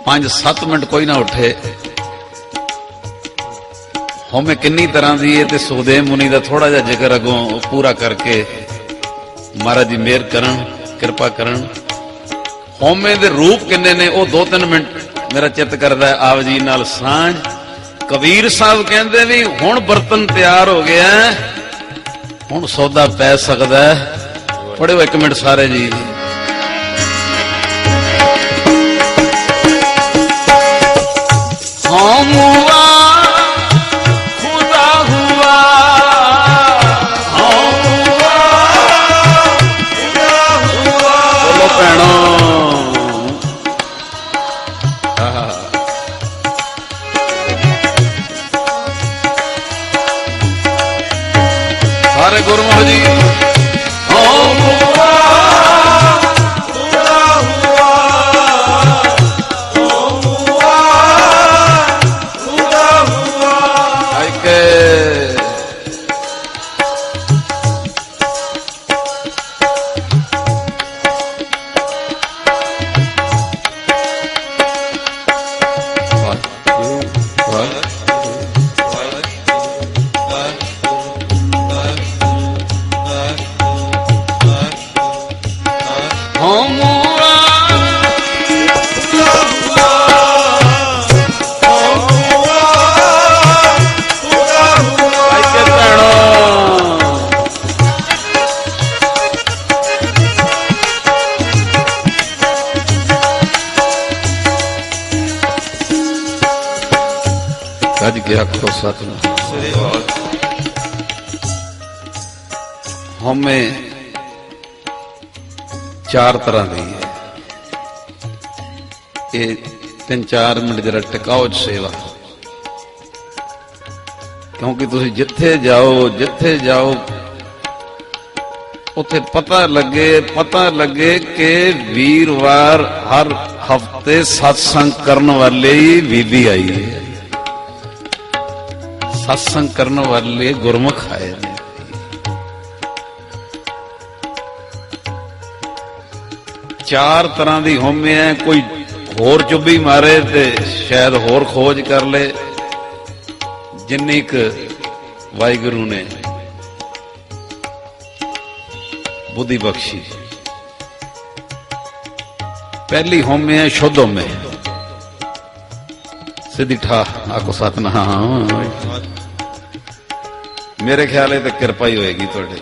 5-7 मिनट कोई ना उठे। होमे किन्नी तरह की है ते सुखदेव मुनि का थोड़ा जा जिक्र अगों पूरा करके महाराज जी मेहर करन, कृपा करन। होमे दे रूप किन्ने ने वो 2-3 मिनट मेरा चित्त करदा है आप जी नाल सांझ। कबीर साहब कहंदे भी हुण बर्तन तैयार हो गया, हुण सौदा पै सकदा है। पढ़ियो 1 मिनट सारे जी। हुआ खुदा हुआ, हुआ खुदा हुआ। बोलो भैणो। सारे गुरुमुख जी। गज गया करो सतनाम। होमे 4 तरह की है। ये 3-4 मिनट जरा टिकाओ सेवा, क्योंकि तुसी जिथे जाओ उथे पता लगे कि वीरवार हर हफ्ते सत्संग करने वाले ही बीबी आई है। सत्संग करने वाले गुरमुख आए ने। चार तरह की होमे है। कोई होर चुब्बी मारे ते शायद होर खोज कर ले, जिन्नी क वाहिगुरु ने बुद्धि बख्शी। पहली होमे है शुद्ध होमे, सीधी ठा। आको सतनाम। मेरे ख्याल है तो कृपा ही होएगी थोड़े।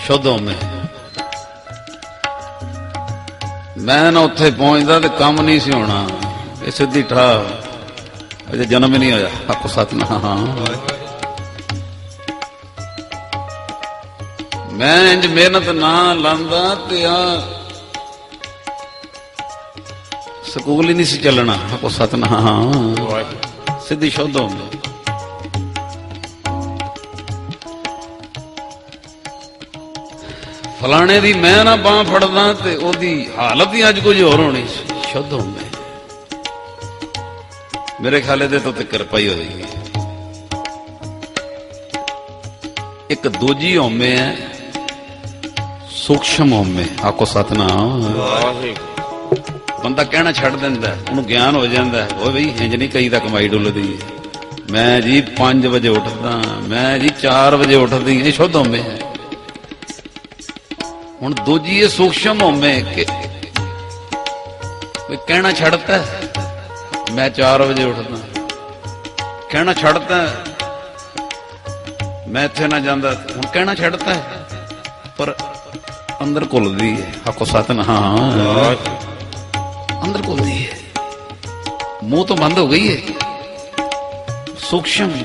शुद्ध होमे मैं ना उत्थे पहुंचता तो काम नहीं सी होना। ये सीधी ठा, अजे जन्म ही नहीं होया। आको सतनाम। मैं इंज मेहनत ना लांदा ते आ ਸਕੂਲ ਹੀ ਨਹੀਂ ਸੀ ਚੱਲਣਾ। ਕੋ ਸਤਨਾਮ ਸਿੱਧੀ ਸ਼ੁੱਧ ਹੁੰਦੀ। ਫਲਾਣੇ ਦੀ ਮੈਂ ਨਾ ਬਾਂਹ ਫੜਦਾ ਤੇ ਉਹਦੀ ਹਾਲਤ ਹੀ ਅੱਜ ਕੁਝ ਹੋਰ ਹੋਣੀ। ਸ਼ੁੱਧ ਹੁੰਦੇ ਮੇਰੇ ਖਿਆਲ ਇਹਦੇ ਤੋਂ ਤੇ ਕਿਰਪਾ ਹੀ ਹੋਏਗੀ। ਇੱਕ ਦੂਜੀ ਹਉਮੈ ਹੈ ਸੂਖਸ਼ਮ ਹਉਮੈ। ਆਖੋ ਸਤਨਾਮ। ਬੰਦਾ ਕਹਿਣਾ ਛੱਡ ਦਿੰਦਾ, ਉਹਨੂੰ ਗਿਆਨ ਹੋ ਜਾਂਦਾ ਓਏ ਬਈ ਇੰਜ ਨਹੀਂ ਕਹੀ ਦਾ ਕਮਾਈ ਡੁੱਲਦੀ। ਮੈਂ ਜੀ 5 ਵਜੇ ਉੱਠਦਾ, ਮੈਂ ਜੀ 4 ਵਜੇ ਉੱਠਦੀ। ਇਹ ਸ਼ੁੱਧ ਹਉਮੈ ਹੈ। ਹੁਣ ਦੂਜੀ ਇਹ ਸੂਖਸ਼ਮ ਹਉਮੈ ਕਿ ਕਹਿਣਾ ਛੱਡਤਾ, ਮੈਂ 4 ਵਜੇ ਉੱਠਦਾ, ਕਹਿਣਾ ਛੱਡਤਾ, ਮੈਂ ਇੱਥੇ ਨਾ ਜਾਂਦਾ। ਹੁਣ ਕਹਿਣਾ ਛੱਡਤਾ ਪਰ ਅੰਦਰ ਘੁਲਦੀ ਹੈ। ਆਖੋ ਸਤਨਾਮ। अंदर घुलती है, मुंह तो बंद हो गई है। सूक्ष्म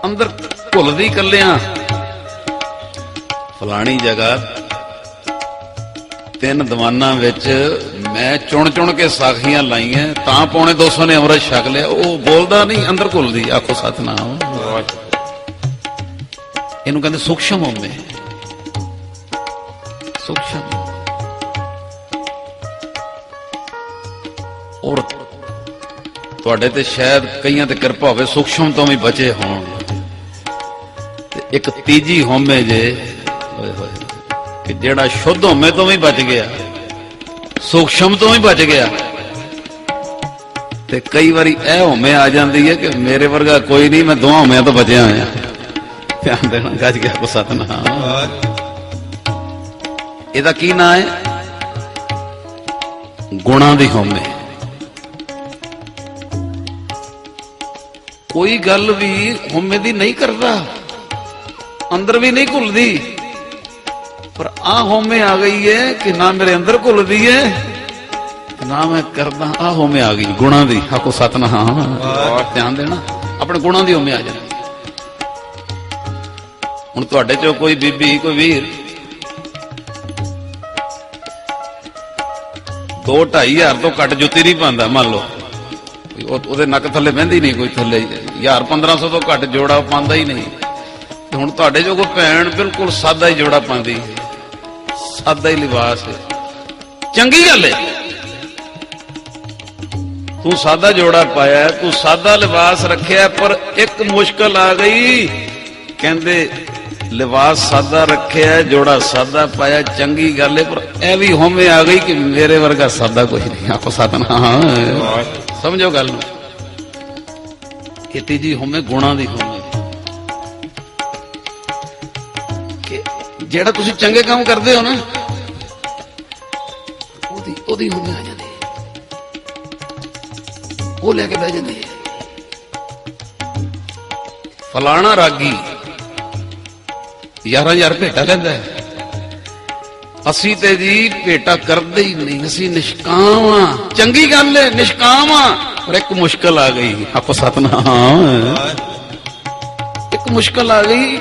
अंदर घुलदी कलिया। फलानी जगह 3 दीवाना विच मैं चुन चुन के साखियां लाइया तां पौने 200 ने अमृत छक लिया। वो बोलदा नहीं, अंदर घुलदी। आखो सतनाम। इहनूं कहंदे सूक्ष्म हउमै। सूक्ष्म और ਤੁਹਾਡੇ ਤੇ ਸ਼ਾਇਦ ਕਈਆਂ ਤੇ ਕਿਰਪਾ ਹੋਵੇ ਸੂਖਸ਼ਮ ਤੋਂ ਵੀ ਬਚੇ ਹੋਣ। ਤੇ ਇੱਕ ਤੀਜੀ ਹਉਮੈ ਜੇ ਹੋਏ ਹੋਏ ਕਿ ਜਿਹੜਾ ਸ਼ੁੱਧ ਹਉਮੈ ਤੋਂ ਵੀ ਬਚ ਗਿਆ, ਸੂਖਸ਼ਮ ਤੋਂ ਵੀ ਬਚ ਗਿਆ। ਤੇ ਕਈ ਵਾਰੀ ਇਹ ਹਉਮੈ ਆ ਜਾਂਦੀ ਹੈ ਕਿ ਮੇਰੇ ਵਰਗਾ ਕੋਈ ਨਹੀਂ, ਮੈਂ ਦੋਹਾਂ ਹਉਮੈਆਂ ਤੋਂ ਬਚਿਆ ਹੋਇਆ। ਧਿਆਨ ਦੇਣਾ। ਗੱਜ ਗਿਆ ਕੋ ਸਤਨਾਮ। ਇਹਦਾ ਕੀ ਨਾਂ ਹੈ? ਗੁਣਾਂ ਦੀ ਹਉਮੈ। कोई गल भी हउमै दी नहीं करता, अंदर भी नहीं घुलदी। पर आ हउमै आ गई है कि ना मेरे अंदर घुलदी है ना मैं करदा। आ हउमै आ गई गुणा दी। आखो सतनाम। ध्यान देना, अपने गुणा दी हउमै आ जाती। हुण तुहाडे चों कोई बीबी कोई वीर 2-2.5 हज़ार तो घट जुत्ती नहीं पांदा। मान लो ਉਹਦੇ ਨੱਕ ਥੱਲੇ ਬਹਿੰਦੀ ਨਹੀਂ, ਕੋਈ ਥੱਲੇ 1000-1500 ਤੋਂ ਘੱਟ ਜੋੜਾ ਪਾਉਂਦਾ ਹੀ ਨਹੀਂ। ਤੇ ਹੁਣ ਤੁਹਾਡੇ ਜੋ ਕੋਈ ਭੈਣ ਬਿਲਕੁਲ ਸਾਦਾ ਹੀ ਜੋੜਾ ਪਾਉਂਦੀ, ਸਾਦਾ ਹੀ ਲਿਬਾਸ ਹੈ। ਚੰਗੀ ਗੱਲ ਹੈ, ਤੂੰ ਸਾਦਾ ਜੋੜਾ ਪਾਇਆ, ਤੂੰ ਸਾਦਾ ਲਿਬਾਸ ਰੱਖਿਆ। ਪਰ ਇੱਕ ਮੁਸ਼ਕਲ ਆ ਗਈ। ਕਹਿੰਦੇ ਲਿਬਾਸ ਸਾਦਾ ਰੱਖਿਆ, ਜੋੜਾ ਸਾਦਾ ਪਾਇਆ, ਚੰਗੀ ਗੱਲ ਹੈ। ਪਰ ਇਹ ਵੀ ਹਉਮੈ ਆ ਗਈ ਕਿ ਮੇਰੇ ਵਰਗਾ ਸਾਦਾ ਕੋਈ ਨਹੀਂ। ਆਖੋ ਸਤਨਾਮ। ਸਮਝੋ ਗੱਲ ਨੂੰ। ਇਹ ਤੀਜੀ ਹਉਮੈ ਗੁਣਾਂ ਦੀ ਹਉਮੈ ਕਿ ਜਿਹੜਾ ਤੁਸੀਂ ਚੰਗੇ ਕੰਮ ਕਰਦੇ ਹੋ ਨਾ, ਉਹਦੀ ਹਉਮੈ ਆ ਜਾਂਦੀ ਹੈ। ਉਹ ਲੈ ਕੇ ਬਹਿ ਜਾਂਦੀ ਹੈ। ਫਲਾਣਾ ਰਾਗੀ 11,000 ਭੇਟਾ ਲੈਂਦਾ ਹੈ, ਅਸੀਂ ਤੇ ਜੀ ਭੇਟਾ ਕਰਦੇ ਹੀ ਨਹੀਂ। ਅਸੀਂ ਨਿਸ਼ਕਾਮ ਆ। ਚੰਗੀ ਗੱਲ ਹੈ, ਨਿਸ਼ਕਾਮ ਆ। ਪਰ ਇੱਕ ਮੁਸ਼ਕਲ ਆ ਗਈ। ਆਖੋ ਸਤਨਾਮ। ਇੱਕ ਮੁਸ਼ਕਲ ਆ ਗਈ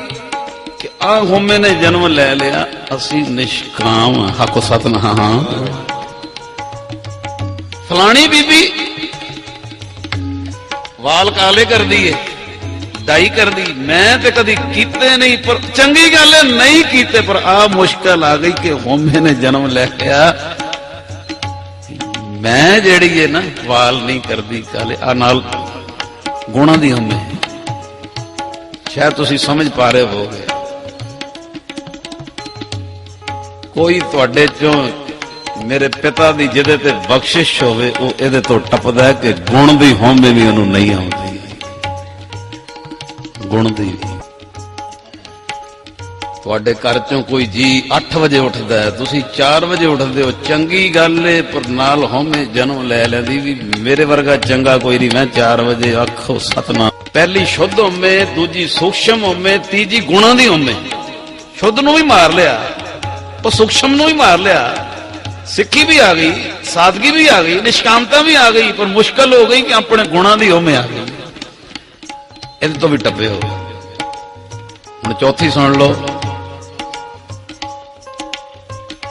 ਕਿ ਆ ਹਉਮੈ ਨੇ ਜਨਮ ਲੈ ਲਿਆ, ਅਸੀਂ ਨਿਸ਼ਕਾਮ ਆ। ਆਖੋ ਸਤਨਾਮ। ਫਲਾਣੀ ਬੀਬੀ ਵਾਲ ਕਾਲੇ ਕਰਦੀ ਹੈ, डाई कर दी। मैं तो कभी कीते नहीं, पर चंगी गल है नहीं कीते। पर आ मुश्किल आ गई कि हउमै ने जन्म ले लिया। मैं जेड़ी है ना वाल नहीं करती काले। आ नाल गुणा दी हउमै। शायद तुसी समझ पा रहे होगे। कोई तुहाडे चों मेरे पिता दी जिहदे ते बख्शिश होवे, वो इहदे तो टपदा है कि गुण दी हउमै भी उहनूं नहीं आउंदी। गुण दी ਤੁਹਾਡੇ ਘਰ ਚੋਂ ਕੋਈ ਜੀ 8 ਵਜੇ ਉੱਠਦਾ ਹੈ, ਤੁਸੀਂ 4 ਵਜੇ ਉੱਠਦੇ ਹੋ, ਚੰਗੀ ਗੱਲ ਏ। ਪਰ ਨਾਲ ਹਉਮੈ ਜਨਮ ਲੈ ਲੈਂਦੀ ਵੀ ਮੇਰੇ ਵਰਗਾ ਚੰਗਾ ਕੋਈ ਨਹੀਂ, ਮੈਂ 4 ਵਜੇ। ਆਖੋ ਸਤਨਾਮ। ਪਹਿਲੀ ਸ਼ੁੱਧ ਹਉਮੈ, ਦੂਜੀ ਸੂਖਸ਼ਮ ਹਉਮੈ, ਤੀਜੀ ਗੁਣਾਂ ਦੀ ਹਉਮੈ। ਸ਼ੁੱਧ ਨੂੰ ਵੀ ਮਾਰ ਲਿਆ, ਉਹ ਸੂਖਸ਼ਮ ਨੂੰ ਵੀ ਮਾਰ ਲਿਆ। ਸਿੱਖੀ ਵੀ ਆ ਗਈ, ਸਾਦਗੀ ਵੀ ਆ ਗਈ, ਨਿਸ਼ਕਾਮਤਾ ਵੀ ਆ ਗਈ। ਪਰ ਮੁਸ਼ਕਲ ਹੋ ਗਈ ਕਿ ਆਪਣੇ ਗੁਣਾਂ ਦੀ ਹਉਮੈ ਆ ਗਈ। ਇਹਦੇ ਤੋਂ ਵੀ ਟੱਪੇ ਹੋ। ਹੁਣ ਚੌਥੀ ਸੁਣ ਲਓ।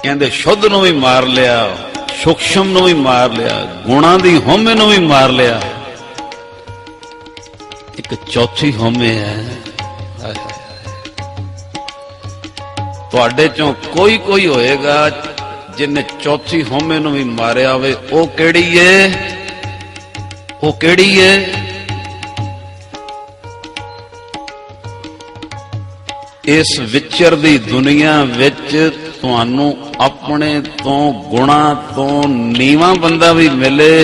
कहते शुद्ध नूं भी मार लिया, सूक्ष्म नूं भी मार लिया, गुणां दी होमे नूं भी मार लिया। एक चौथी होमे है, तुहाडे चों कोई कोई होएगा जिन्हें चौथी होमे नूं भी मारिया होवे। ओ किहड़ी है? ओ किहड़ी है? इस विचरदी दुनिया विच तुहानू अपने तो गुणा तो नीवा बंदा भी मिले,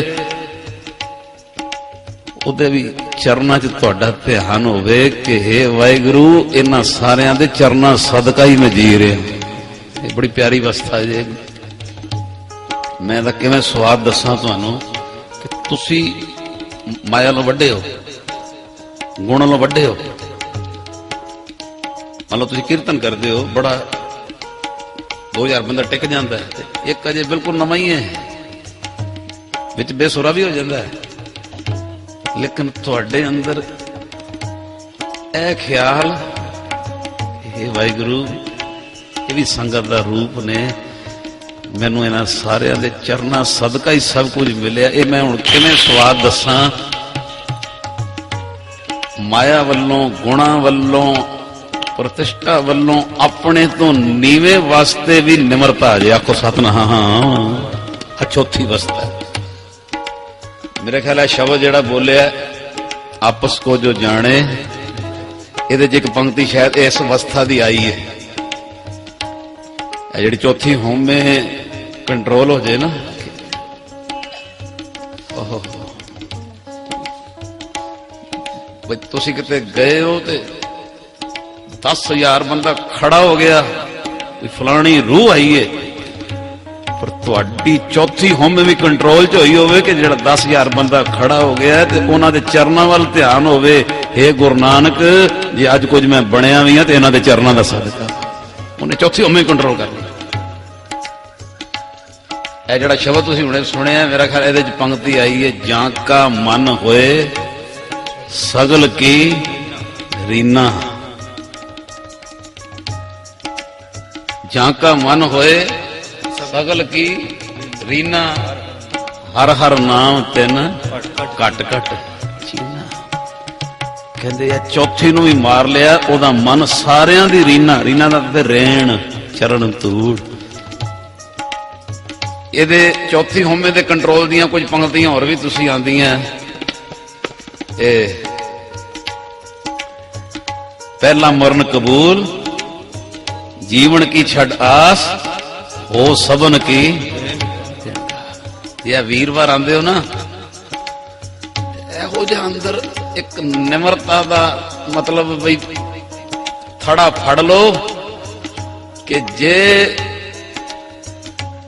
उहदे भी चरना च तुहाडा ध्यान होवे कि हे वाहिगुरू इन्हां सारियां दे चरना सदका ही मैं जी रहा। ये बड़ी प्यारी अवस्था है जी। मैं तां किवें स्वाद दसां तुहानू कि तुसी माया नालों वड्डे हो, गुण नालों वड्डे हो। मान लो तुसी कीर्तन करते हो, बड़ा 2000 बंदा टिक जाता है, एक अजे बिल्कुल नवा ही है, विच बेसुरा भी हो जाता है। लेकिन तुहाडे अंदर ए ख्याल, हे वाहिगुरू ये भी संगत दा रूप ने, मैनू इन्हां सारियां दे चरना सदका ही सब कुछ मिलिया। ये मैं हुण किवें स्वाद दसां? माया वल्लों, गुणा वल्लों, प्रतिष्ठा वल्लों अपने तो नीवे वास्ते भी निमरता आ जाए। आखो सतनाम। चौथी अवस्था है मेरे ख्याल है शब्द जेड़ा बोलिया आपस को जो जाने, ये एक पंक्ति शायद इस अवस्था की आई है। जी चौथी होमे कंट्रोल हो जाए ना, तुसी किते गए हो तो 10,000 बंदा खड़ा हो गया, फलानी रूह आई है, पर तुहाडी चौथी होमे भी कंट्रोल च होई होवे कि जिहड़ा 10,000 बंदा खड़ा हो गया ते उन्हां दे चरनां वल ध्यान होवे। हे गुरु नानक जे अज कुछ मैं बनिया भी हां ते इन्हां दे चरनां दा सदका। उन्हें चौथी होमे कंट्रोल कर लिया। यह जिहड़ा शब्द तुसीं हुणे सुनिया, मेरा ख्याल इहदे च पंक्ति आई है, जां का मन होए सगल की रीना। जां का मन होए सगल की रीना, हर हर नाम तिन घट घट चीना। कहते चौथी नूं भी मार लिया, ओदा मन सारियां दी रीना, रीना दा ते रेण चरण धूड़। ये चौथी होमे दे कंट्रोल दियां कुछ पंक्तियां होर भी तुसीं आंदियां। पहला मरण कबूल, जीवन की छड़ आस, हो सबन की। या वीरवार आंदे हो ना, एहो जिहा अंदर एक निमरता दा मतलब बई थड़ा फड़ लो कि जे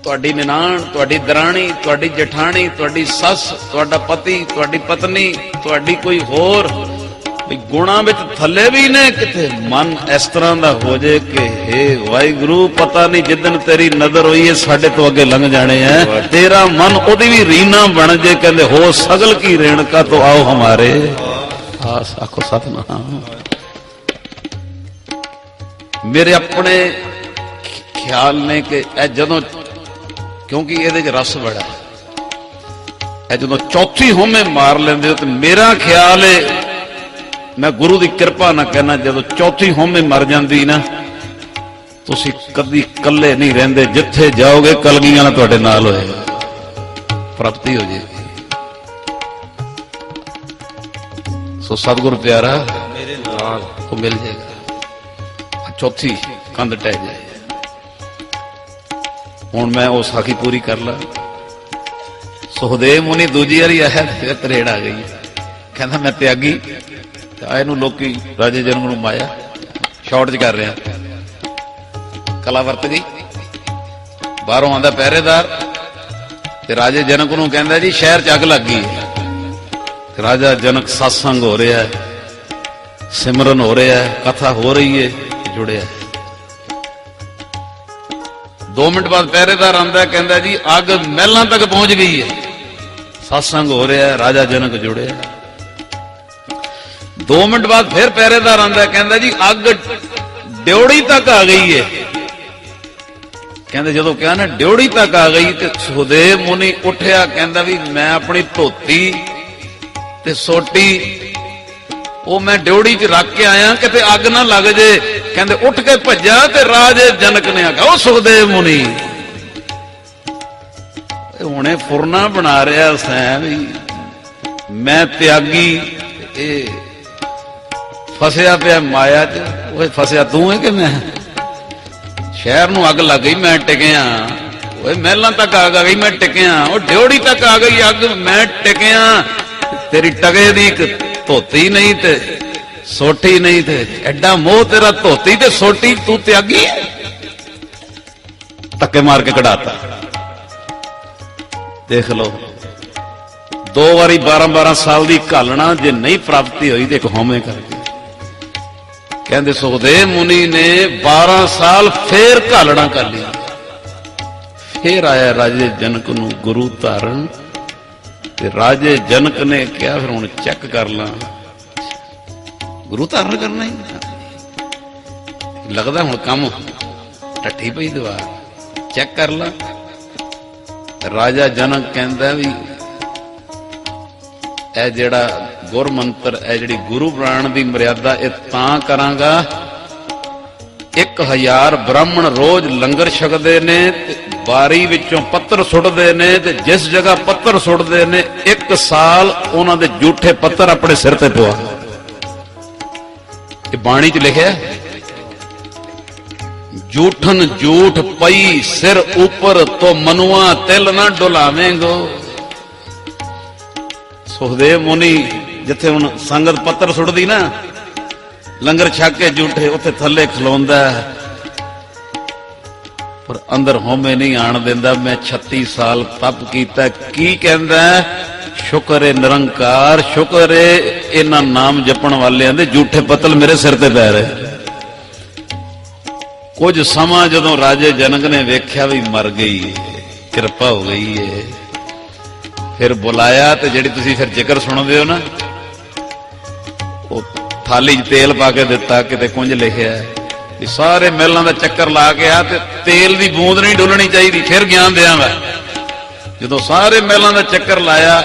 तुहाडी निनाण, तुहाडी दराणी, तुहाडी जठाणी, तुहाडी सस, तुहाडा पति, तुहाडी पत्नी, तुहाडी कोई होर गुणा विच थले भी ने, किथे मन इस तरह का हो जाए कि हे वाहिगुरू पता नहीं जिदन तेरी नजर हुई है साडे तो अगे लंघ जाने हैं, तेरा मन ओदी भी रीना बन जाए। कहते हो सगल की रेणुका तो आओ हमारे आस। आखो सतनाम। मेरे अपने ख्याल ने कि जदों, क्योंकि ये रस बड़ा है, जदों चौथी होमे मार लेंदे हो तो मेरा ख्याल है, मैं गुरु की कृपा ना कहना, जदों चौथी होमे मर जाती ना, तुसी कदी कल्ले नहीं रहिंदे, जिथे जाओगे कलगियां तुहाडे नाल होएगा, प्राप्ति हो जाएगी। सो सतगुरु प्यारा मेरे नाल को मिल जाएगा, चौथी कंध टह जाए। हुण मैं वो साखी पूरी कर ला। सुखदेव मुनि दूजी वारी आया, फिर तरेड़ आ गई, कहता मैं त्यागी, इनू लोकी राजे जनक नूं माया शॉर्ट च कर रहा, कला वरत गई। बाहरों आंदा पहरेदार, ते राजे जनक नूं कहंदा जी शहर च अग लग गई। राजा जनक सत्संग हो रहा है, सिमरन हो रहा है, कथा हो रही है, जुड़िया। 2 मिनट बाद पहरेदार आंदा, कहंदा जी अग महलों तक पहुंच गई है, सत्संग हो रहा है, राजा जनक जुड़े। 2 मिनट बाद फिर पहरेदार आंदा, कहंदा जी अग ड्योड़ी तक आ गई है। कहते जो कहा ना ड्योड़ी तक आ गई तो सुखदेव मुनि उठिया, कहता भी मैं अपनी धोती ते सोटी वो मैं ड्योड़ी च रख के आया किते अग ना लग जे। कहते उठ के भज्या ते राजे जनक ने आखा ओ सुखदेव मुनि हुणे फुरना बना रहा सैं भी मैं त्यागी फसिया पिया माया च। फसिया तू है कि मैं? शहर नूं अग लग गई मैं टिकिया, महलों तक आ गई मैं टिकिया, ड्योड़ी तक आ गई अग मैं टिकिया। तेरी टगे दी धोती नहीं ते सोटी नहीं थे, एडा मोह तेरा धोती ते सोटी तू त्यागी है। धक्के मार के कढ़ाता। देख लो 2 बारी 12-12 साल की घालना जे नहीं प्राप्ति हुई तो एक होमे करके। कहते सुखदेव मुनि ने 12 साल फिर घालना कर लिया। फिर आया राजे जनक नूं गुरु धारण ते राजे जनक ने कहा फिर हुण चेक कर ला, गुरु धारण करना ही लगता हुण काम टट्ठी पई दीवार, चेक कर ला। राजा जनक कहता भी ए जिहड़ा गुर मंत्र ए जिहड़ी गुरु प्राण की मर्यादा ये तां करांगा 1000 ब्राह्मण रोज लंगर छकदे ने, बारी विचों पत्थर सुटदे ने, ते जिस जगह पत्थर सुटदे ने 1 साल उन्हां दे झूठे पत्थर अपने सिर ते पवा। ये बाणी च लिखिआ झूठन झूठ पई सिर ऊपर तो मनुआ तिल ना डुलावेंगो। सुखदेव मुनि जिथे हुण संगत पत्थर सुटदी ना लंगर छक के झूठे उत्थे थले खलोंदा पर अंदर होमे नहीं आण देंदा। मैं 36 साल तप कीता की कहंदा शुक्र है निरंकार, शुक्र है इन्हां नाम जपण वालियां दे झूठे पत्तल मेरे सिर ते पै रहे। कुछ समा जदों राजे जनक ने वेख्या भी मर गई कृपा हो गई है, फिर बुलाया तो जिहड़ी तुसीं फिर जिक्र सुणदे हो ना वो थाली च तेल पा के दिता, किते कुंज लिखिआ कि सारे महलों का चक्कर ला के आ ते तेल की बूंद नहीं डुलनी चाहिए। फिर ज्ञान दिया मैं जो सारे महलों का चक्कर लाया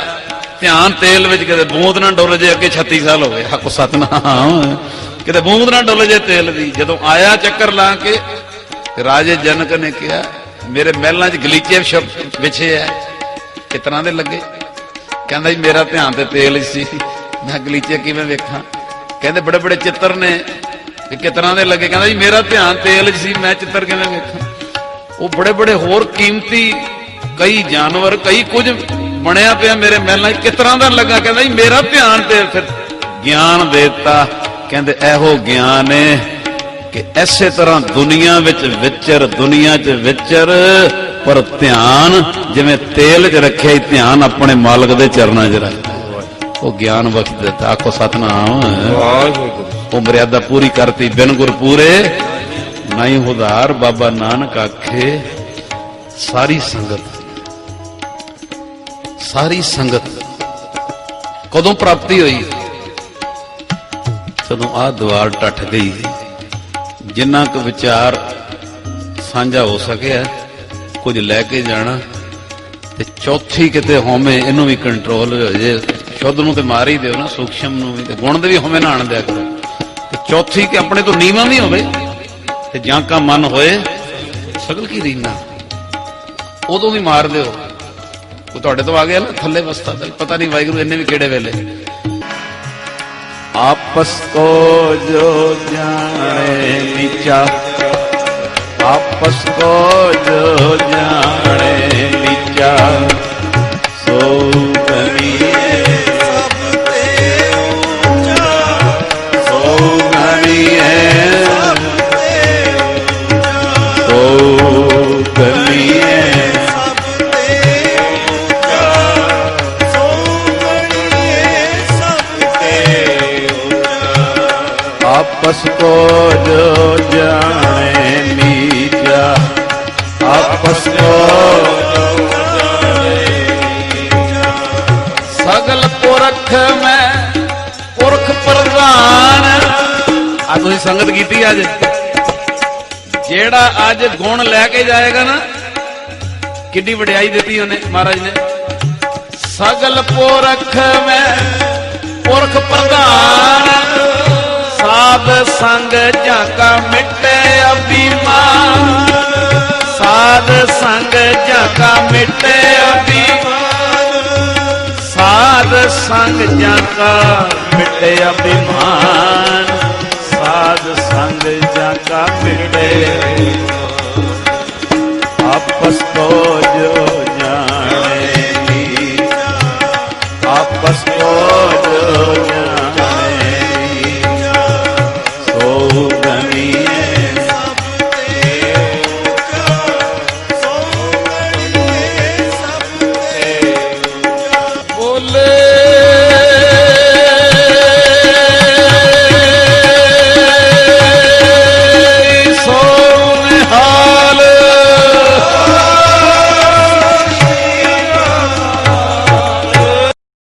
ध्यान तेल में किते बूंद ना डुल जे, अगे 36 साल हो गए हक सतनाम किते बूंद ना डुल जे तेल की। जो आया चक्कर ला के राजे जनक ने कहा मेरे महलों च गलीचे विछे है कितना दे लगे। कहता जी मेरा ध्यान तो तेल सी, मैं गलीचे किवें वेखां। कहते बड़े बड़े चित्र ने कितना दे लगे। कहता जी मेरा ध्यान तेल सी, मैं चित्र किवें वेखां। वो बड़े बड़े होर कीमती कई जानवर कई कुछ बनया पिया मेरे महलों कितना दा लगा। कहता जी मेरा ध्यान ते फिर ज्ञान देता। कहते एहो ज्ञान है कि इसे तरह दुनिया विच विचर, दुनिया च विचर पर ध्यान जिवें तेल च रखे ध्यान अपने मालक दे चरणां च रख, वो ज्ञान बख्श देता। आखो सतनाम। वो मर्यादा पूरी करती बिन गुर पूरे नहीं उधार। बाबा नानक आखे सारी संगत, सारी संगत कदों प्राप्ति हुई जदों आ दीवार टट गई। जिन्ना क विचार साझा हो सके कुछ लैके जाना ते चौथी किते होमे इनू भी कंट्रोल हो जाए। शुद्ध नूं ते मार ही दिओ ना, सूक्ष्म नूं भी ते गुण दे भी होमे ना आण दिया करो। ते चौथी के अपने तो नीवा भी होवे ते जां का मन होए सगल की रीना उदों भी मार दिओ। वो तुहाडे तो आ गया ना थल्ले वस्ता पता नहीं वाहिगुरू इन्ने भी किहड़े वेले। आपस को जो जाने नीचा, आपस को जो जाने नीचा सो करिए सबते ऊंचा, सो करिए सबते ऊंचा, सो करिए सबते ऊंचा, सो करिए सबते ऊंचा। आपस को जो जाने नीचा, आपस को सगल पुरख में पुरख प्रधान। आज तुसीं संगत कीती अज ਜਿਹੜਾ ਅੱਜ ਗੁਣ ਲੈ ਕੇ ਜਾਏਗਾ ਨਾ, ਕਿੱਡੀ ਵਡਿਆਈ ਦਿੱਤੀ ਉਹਨੇ ਮਹਾਰਾਜ ਨੇ। ਸਗਲ ਪੁਰਖ ਮੈਂ ਪੁਰਖ ਪ੍ਰਧਾਨ, ਸਾਧ ਸੰਗ ਜਾਕਾ ਮਿਟੇ ਅਭਿਮਾਨ। ਸਾਧ ਸੰਗ ਜਾਕਾ ਮਿਟੇ ਅਭਿਮਾਨ, ਸਾਧ ਸੰਗ ਜਾਕਾ ਮਿਟੇ ਅਭਿਮਾਨ। ਸਾਧ ਸੰਗ ਜਾਕਾ ਮਿਟੇ ਆਪਸ ਕੋ